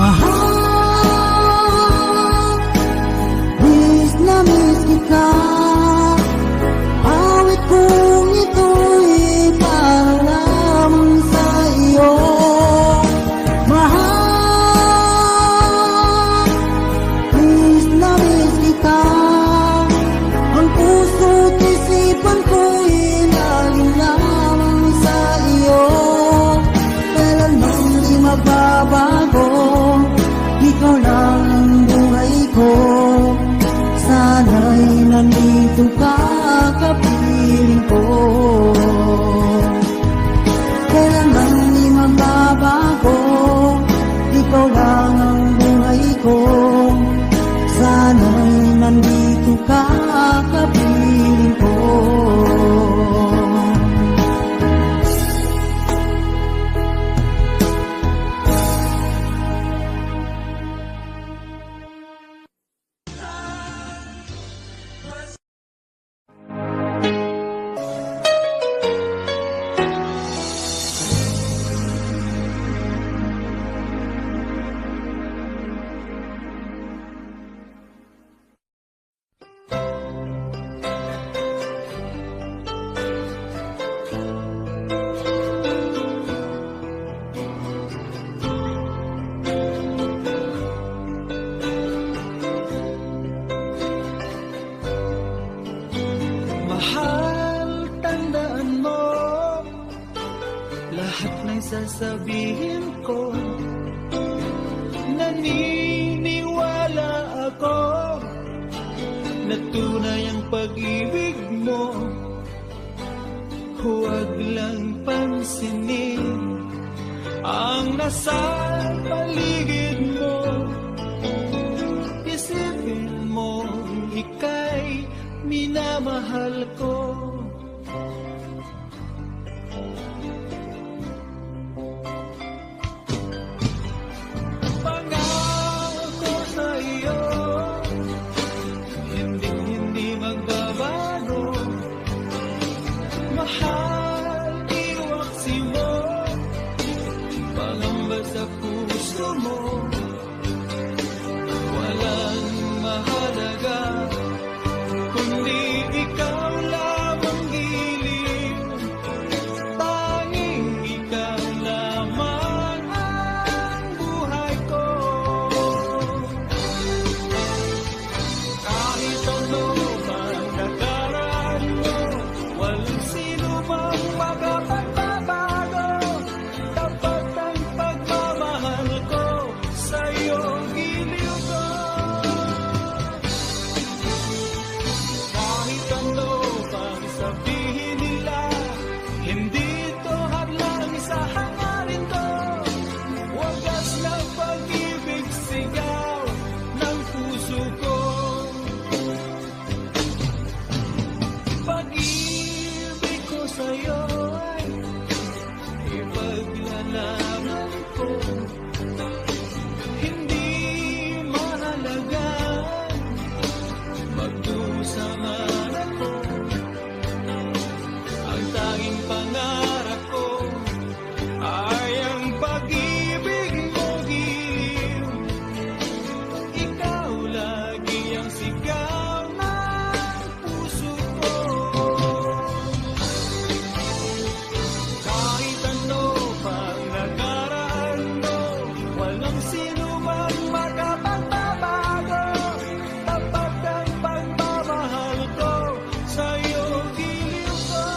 Mahal, miss na miss kita. Awit kong ito'y para lamang sa iyo. Mahal, miss na miss kita. Ang puso't isipan ko'y lagi lamang sa iyo. Kailanman di magbabago, ikaw lang ang buhay ko. Sana'y nandito ka, kapiling ko. Kailanman di magbabago, ikaw lang ang buhay ko. Sana'y nandito ka, kapiling ko. Mahal, tandaan mo lahat ng sasabihin ko. Naniniwala ako na tunay ang pag-ibig mo. Huwag lang pansinin ang nasa paligid mo. Isipin mo, ika'y minamahal ko. Pangako sa iyo, hindi magbabago. Mahal, iwaksi mo, pangamba sa puso mo. Walang mahalaga kundi ikaw lamang giliw. Tanging ikaw lamang ang buhay ko. Kahit ano man nakaraan mo, walang sino mang makapagbabago. Tapat ang pagmamahal ko walang sino man makapagbabago. Tapat ang pagmamahal ko sa'yo, giliw ko.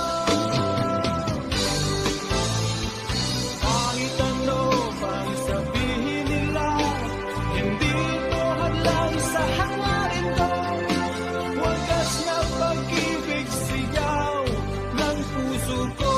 Kahit ano pang sabihin nila, hindi ito hadlang sa hangarin ko. Wagas na pag-ibig sigaw ng puso ko.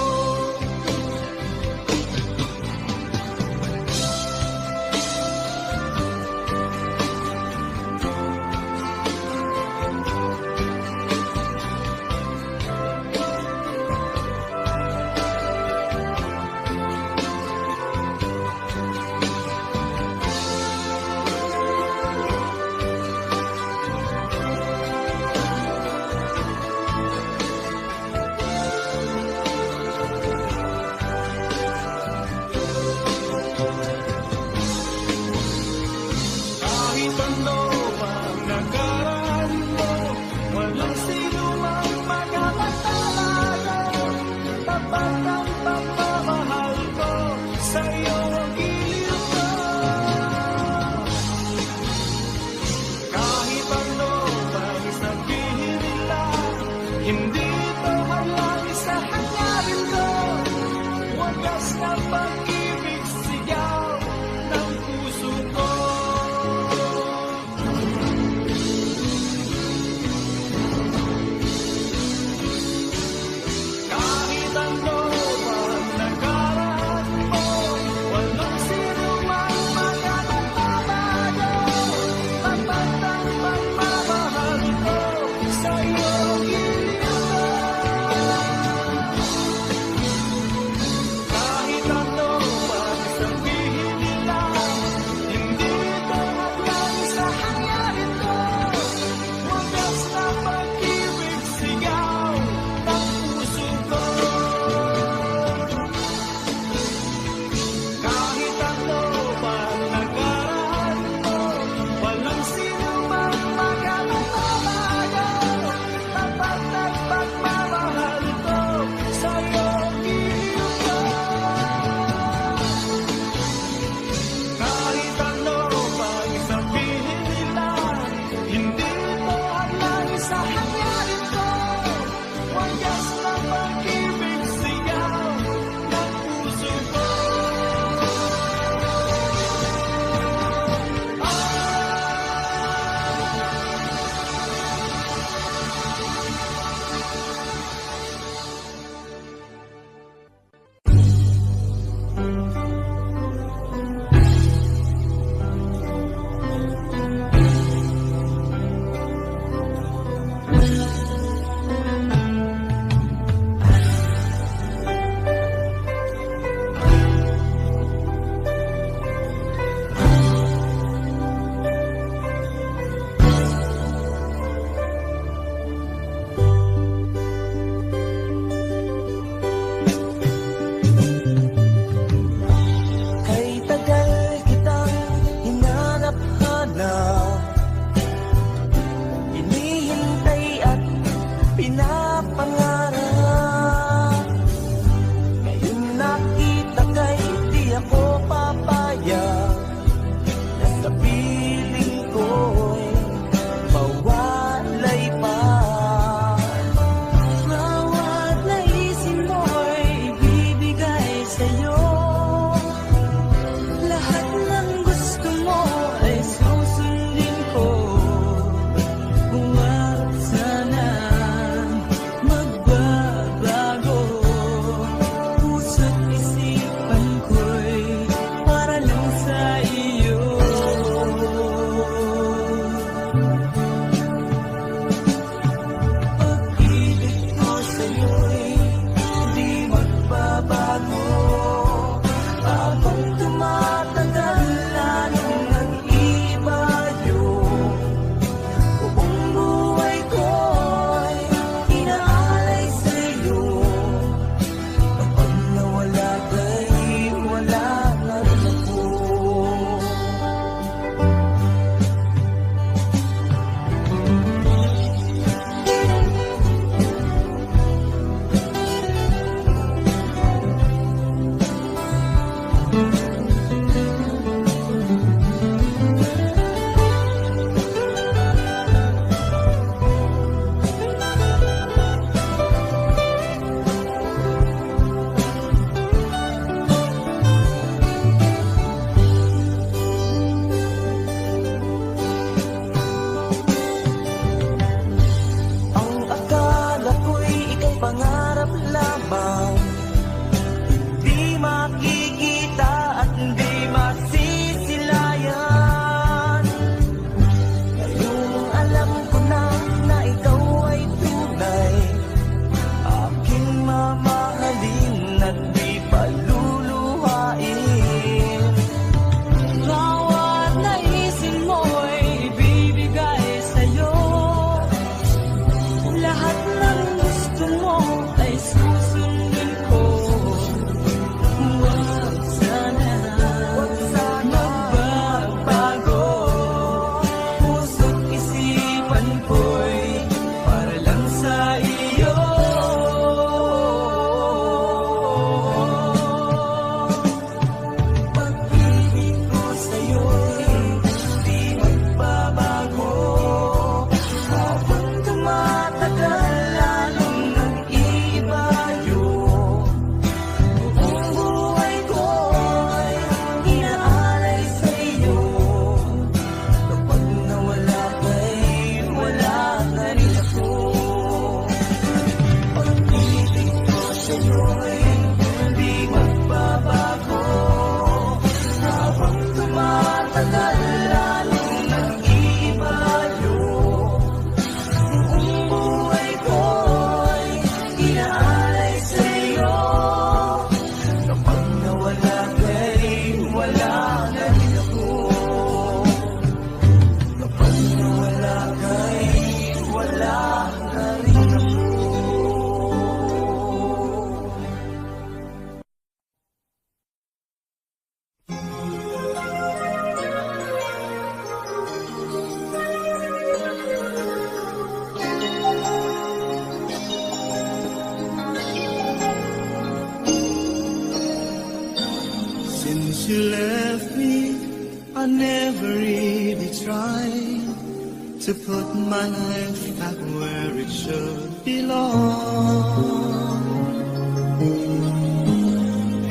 I never really tried to put my life back where it should belong.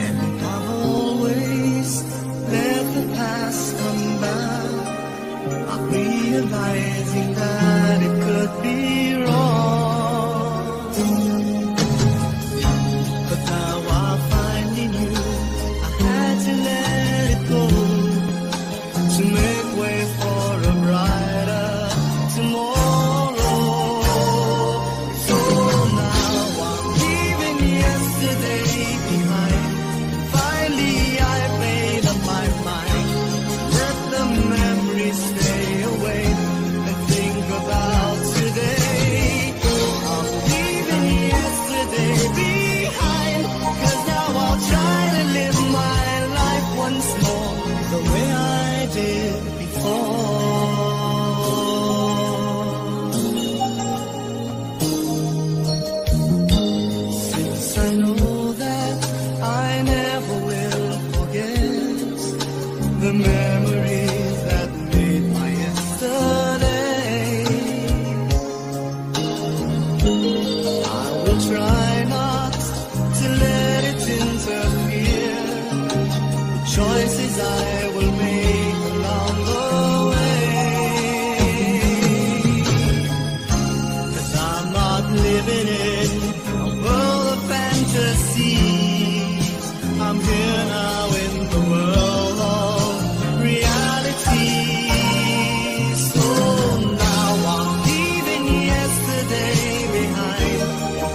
And I've always let the past come back, not realizing that it could be wrong. But now I finally knew I had to let it go to make way for a brighter tomorrow. So now I'm leaving yesterday behind. Finally I made up my mind. Let the memories stay away and think about today. I'm leaving yesterday behind, 'cause now I'll try to live my life once more the way I did before. Since I know that I never will forget the memories that made my yesterday, I will try not to let it interfere the choices I will make along the way. 'Cause I'm not living in a world of fantasies. I'm here now in the world of reality. So now I'm leaving yesterday behind.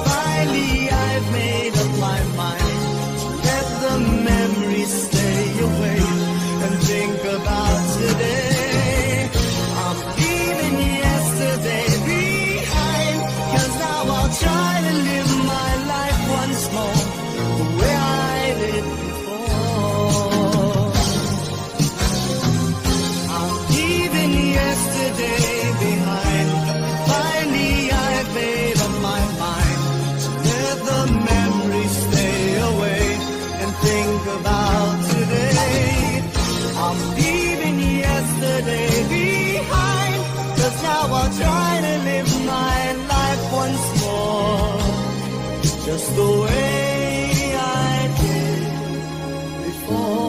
Finally I've made up my mind. Let the memories stay away and think about today. I'm leaving yesterday behind, 'cause now I'll try to live my life once more the way I did before. I'm leaving yesterday behind. Finally I've made up my mind. Let the memories stay away and think about today. I'm leaving yesterday behind, 'cause now I'll try to live my life once more just the way I did before.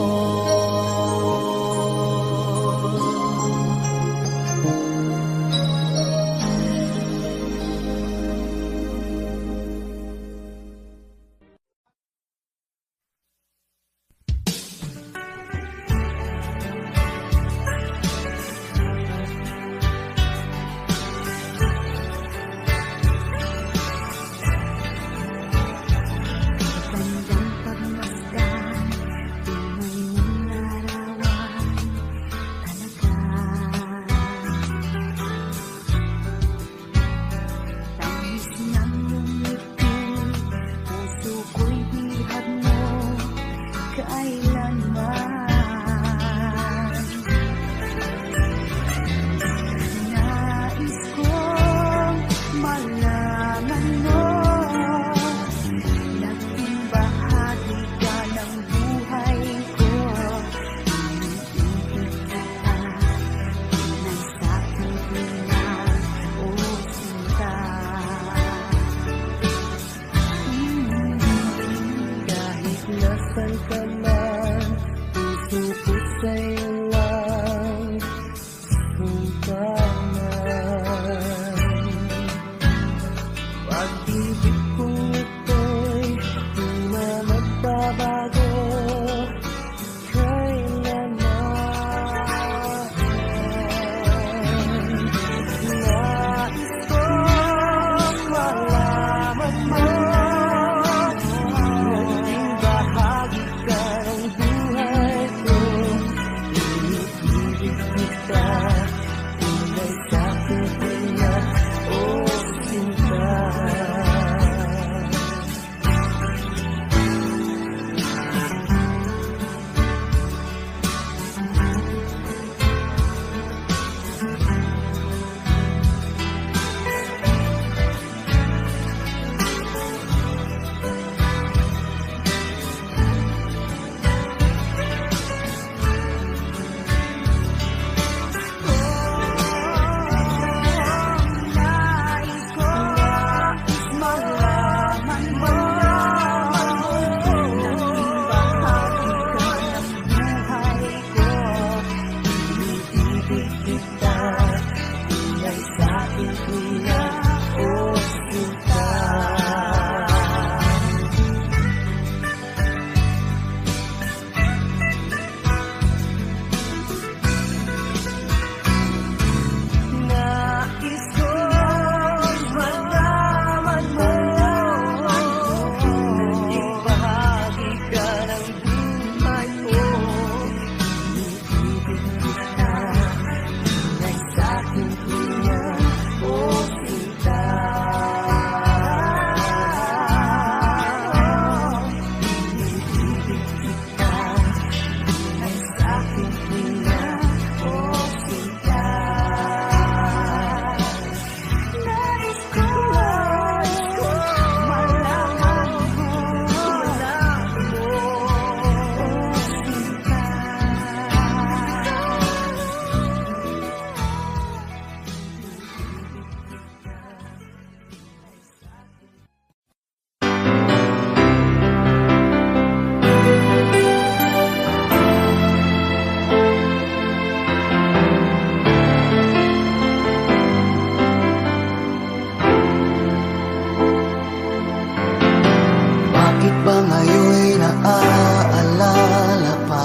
Bakit ba ngayon'y naaalala pa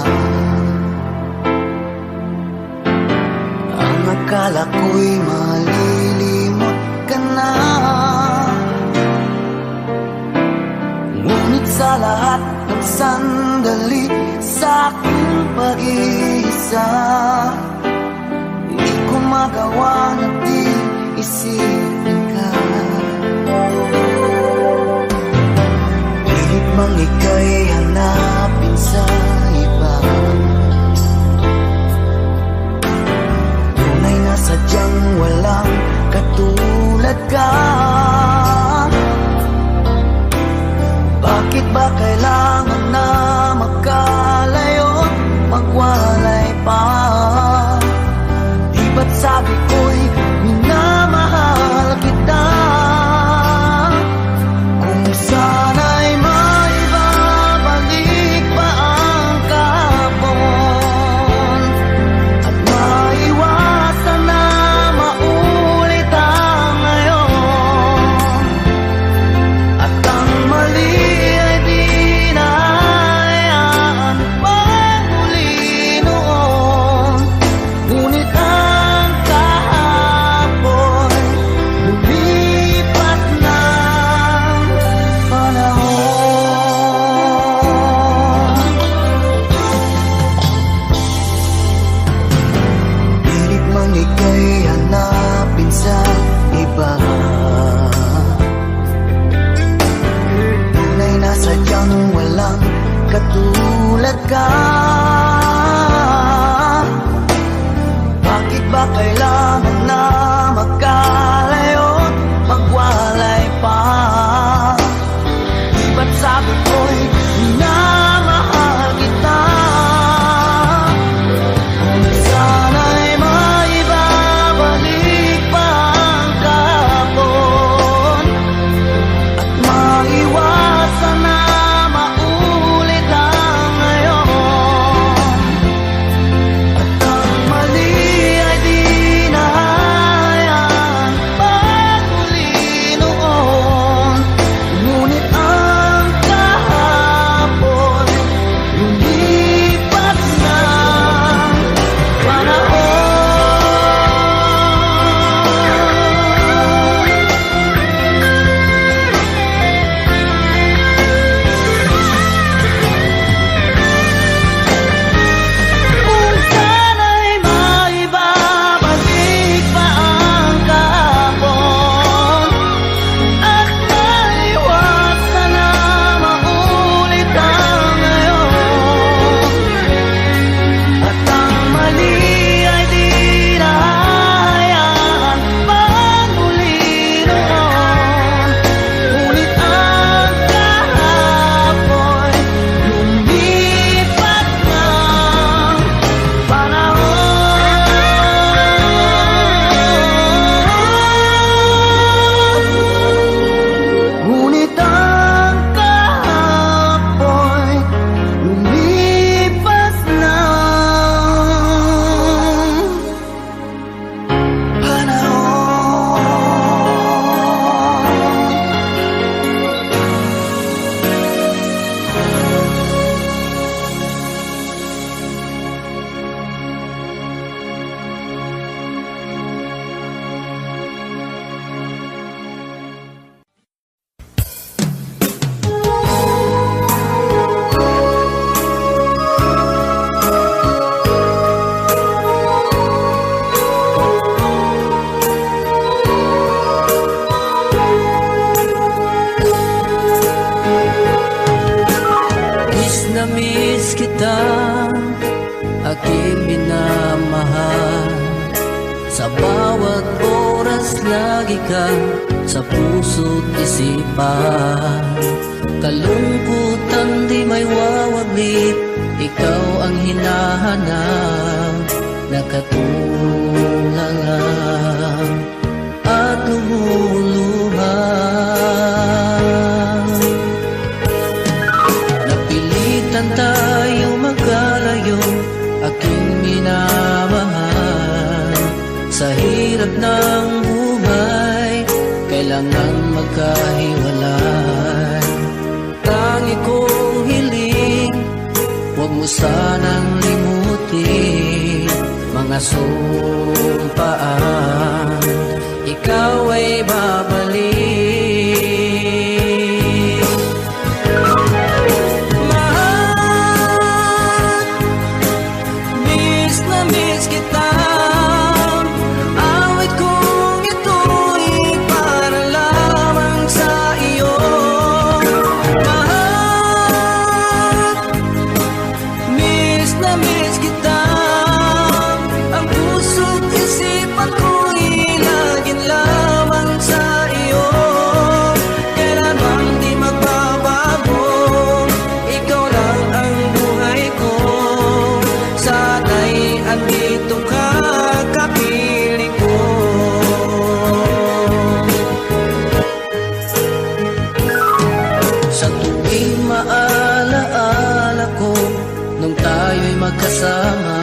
ang akala ko'y malilimot ka na? Ngunit sa lahat ng sandali sa aking pag-iisa, hindi ko magawa na di isipin ka. Pilit mang ika'y hanapin sa iba, tunay na sadyang walang katulad ka. Bakit ba kailangan na magkalayo't magwalay pa? Di ba't sabi ko'y minamahal kita? Kung sana'y maibabalik pa ang kahapon at maiwasan na maulit ang ngayon, at ang mali ay di na hayaan pang muli noon. Ngunit ang kahapon lumipat ng panahon. Pilit mang ika'y hanapin sa iba, tunay na sadyang walang katulad ka. Bakit ba kailangan na magkalayo't magwalay pa? Di ba't sabi ko'y minamahal kita? Kung sana'y maibabalik pa ang kahapon at maiwasan na maulit ang ngayon, at ang mali ay di na lagi ka sa puso't isipan. Kalungkutan di may wawaglit, ikaw ang hinahanap, nakatulala at lumuluhan. Napilitan tayo magkalayo, aking minamahal. Sa hirap ng buhay, kailangan magkahiwalay. Tangi kong hiling, huwag mo sanang limutin mga sumpaan, ikaw ay babalik. Mahal, miss na miss kita. Awit kong ito'y para lamang sa iyo. Mahal, miss na miss kita. Ang puso't isipan ko'y laging lamang sa iyo. Kailan bang di magbabago, ikaw lang ang buhay ko. Sana'y andito ka, kapiling ko. Sa tuwing maalaala ko, nung tayo'y magkasama,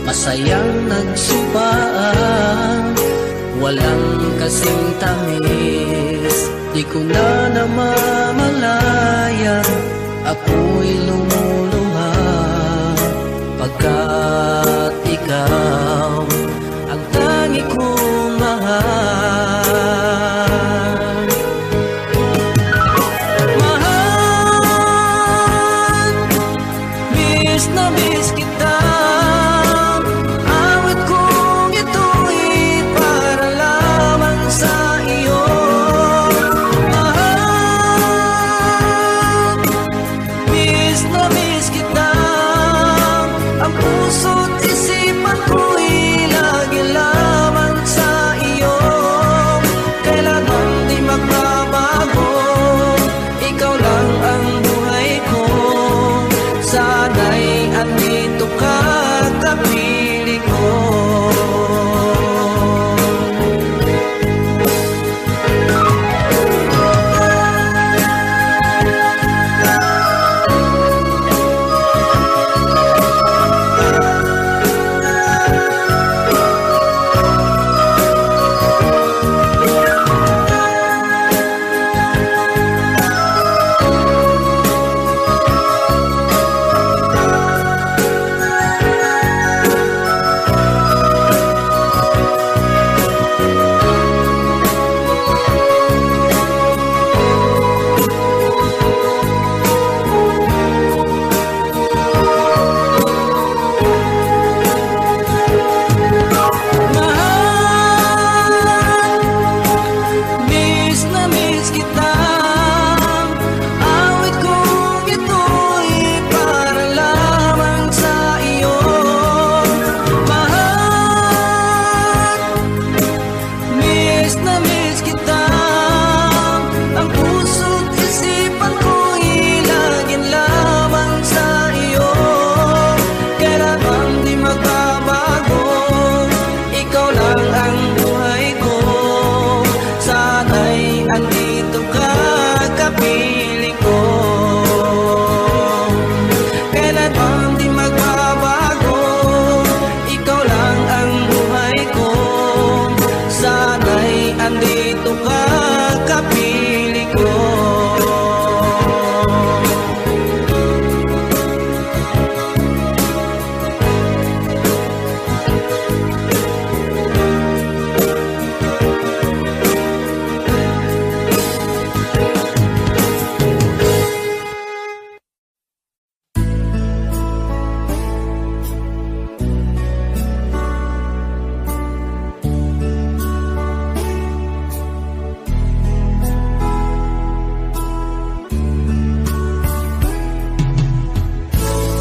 masayang nagsumpaan, walang kasing tamis. Di ko na namamalaya, ako'y lumuluha, pagkat ikaw ang tangi kong mahal. Mahal, miss na miss kita. Awit kong ito'y para lamang sa iyo. Mahal, miss na miss kita. Ang puso't isipan ko'y lagi lamang sa iyo. Kailan bang di magbabago, ikaw lang ang buhay ko. Sana'y andito ka, kapiling ko.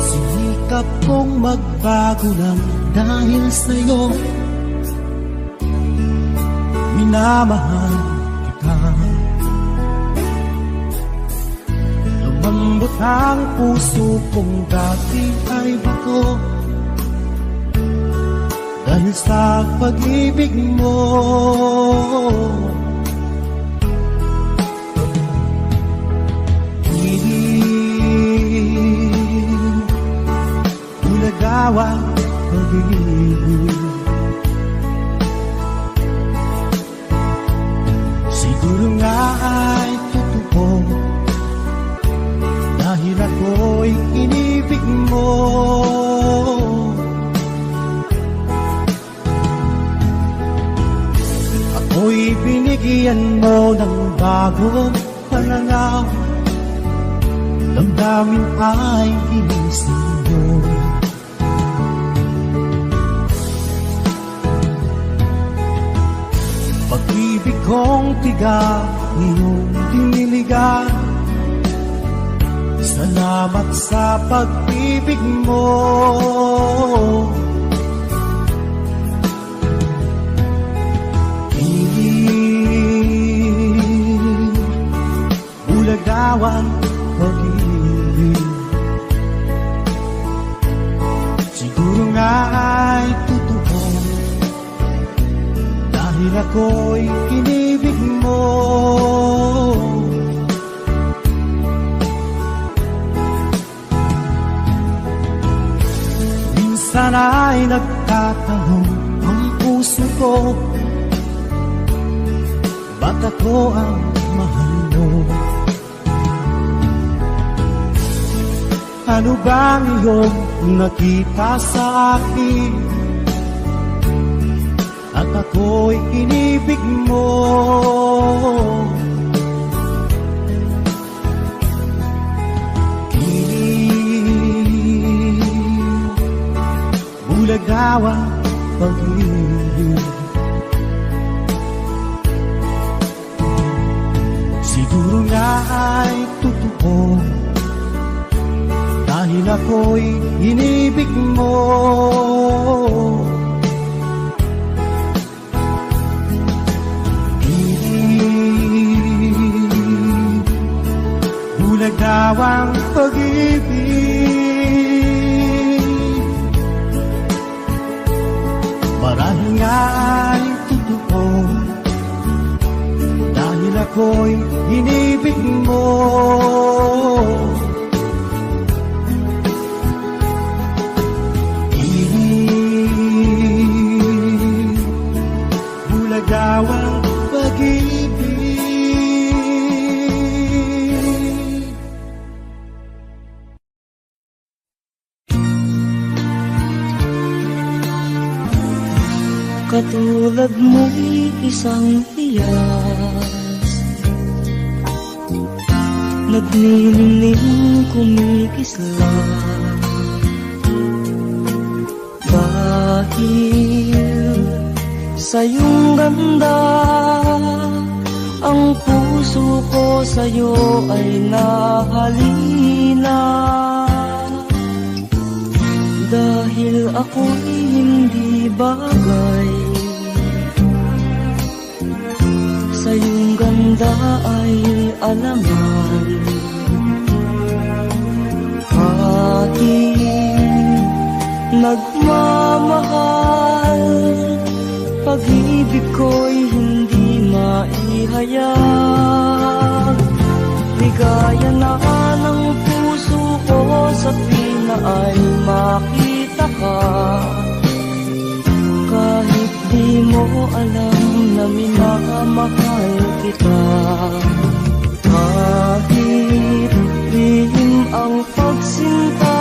Sikap kong magbago lang dahil sa'yo. minamahal kita. Lumambot ang puso kong dati ay bato, dahil sa pag-ibig mo. Ulagawa pag-ibig, siguro nga ay totoo, dahil ako'y inibig mo. Ako'y binigyan mo ng bagong pananaw, damdamin ay inisip mo. Pag-ibig kong tiga, iyong diniligan, salamat sa pag-ibig mo. Ulagawan pag-ibig, siguro nga ay totoo, dahil ako'y inibig mo. Minsan ay nagtatanong ang puso ko, ba't ako ang mahal mo? Ano bang iyong nakita sa akin, at ako'y inibig mo? Kilig, bulagawa pag-ibig, siguro nga ay totoo, dahil ako'y inibig mo. Ibig, bulagawang pag-ibig, marahil nga ay totoo, dahil ako'y inibig mo. Bulagawang pag-ibig. Katulad mo'y isang hiyas, nagniningning kumikislang, dahil sa iyong ganda, ang puso ko sa'yo ay nahalina. Dahil ako'y hindi bagay, sa iyong ganda ay alaman. Ating nagmamahal, pag-ibig ko'y hindi maihayag. Ligaya na ng puso ko sa pina ay makita ka, kahit di mo alam na minamahal kita. Kahit lihim ang pagsinta,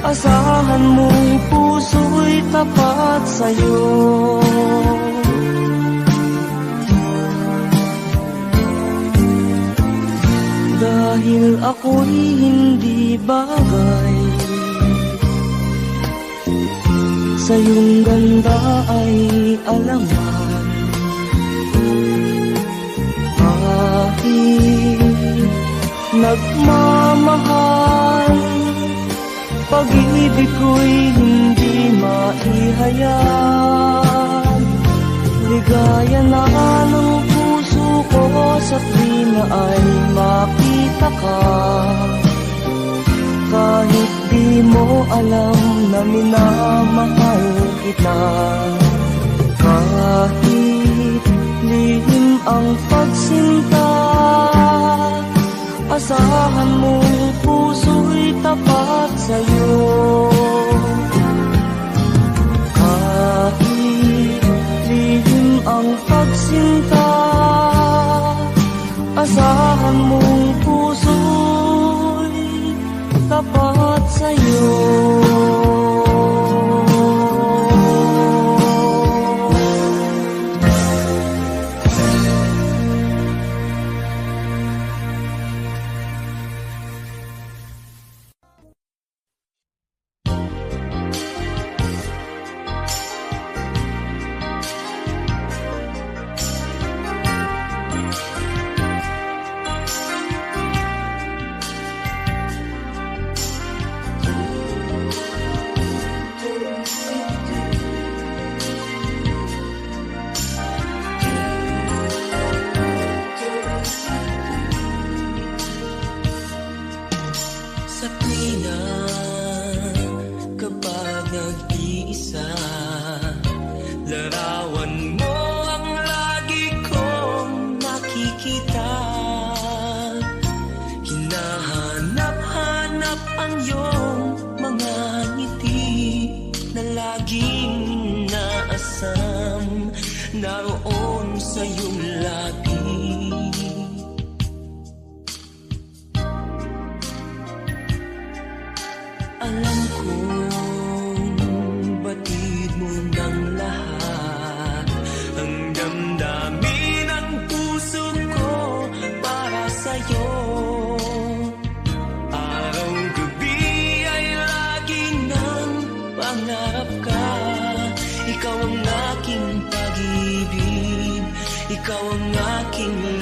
asahan mong puso'y tapat sa'yo. Dahil ako'y hindi bagay, sa iyong ganda ay alangan. Kahit nagmamahal, pag-ibig ko'y hindi maihayag. Saya na ng puso ko sa tuwing ay makita ka. Kahit di mo alam na minamahal kita. Kahit lihim ang pagsinta, asahan mong puso'y tapat sa'yo. Kahit lihim ang pagsinta, asahan mong puso'y tapat sa'yo. Sa tuwina, kapag nag-iisa, larawan mo ang lagi kong nakikita. Hinahanap-hanap ang iyong mga ngiti na laging naasam, naroon sa iyong labi. Alam kong batid mo ng lahat ang damdamin ng puso ko para sa'yo. Araw-gabi ay lagi nang pangarap ka. Ikaw ang aking pag-ibig, ikaw ang aking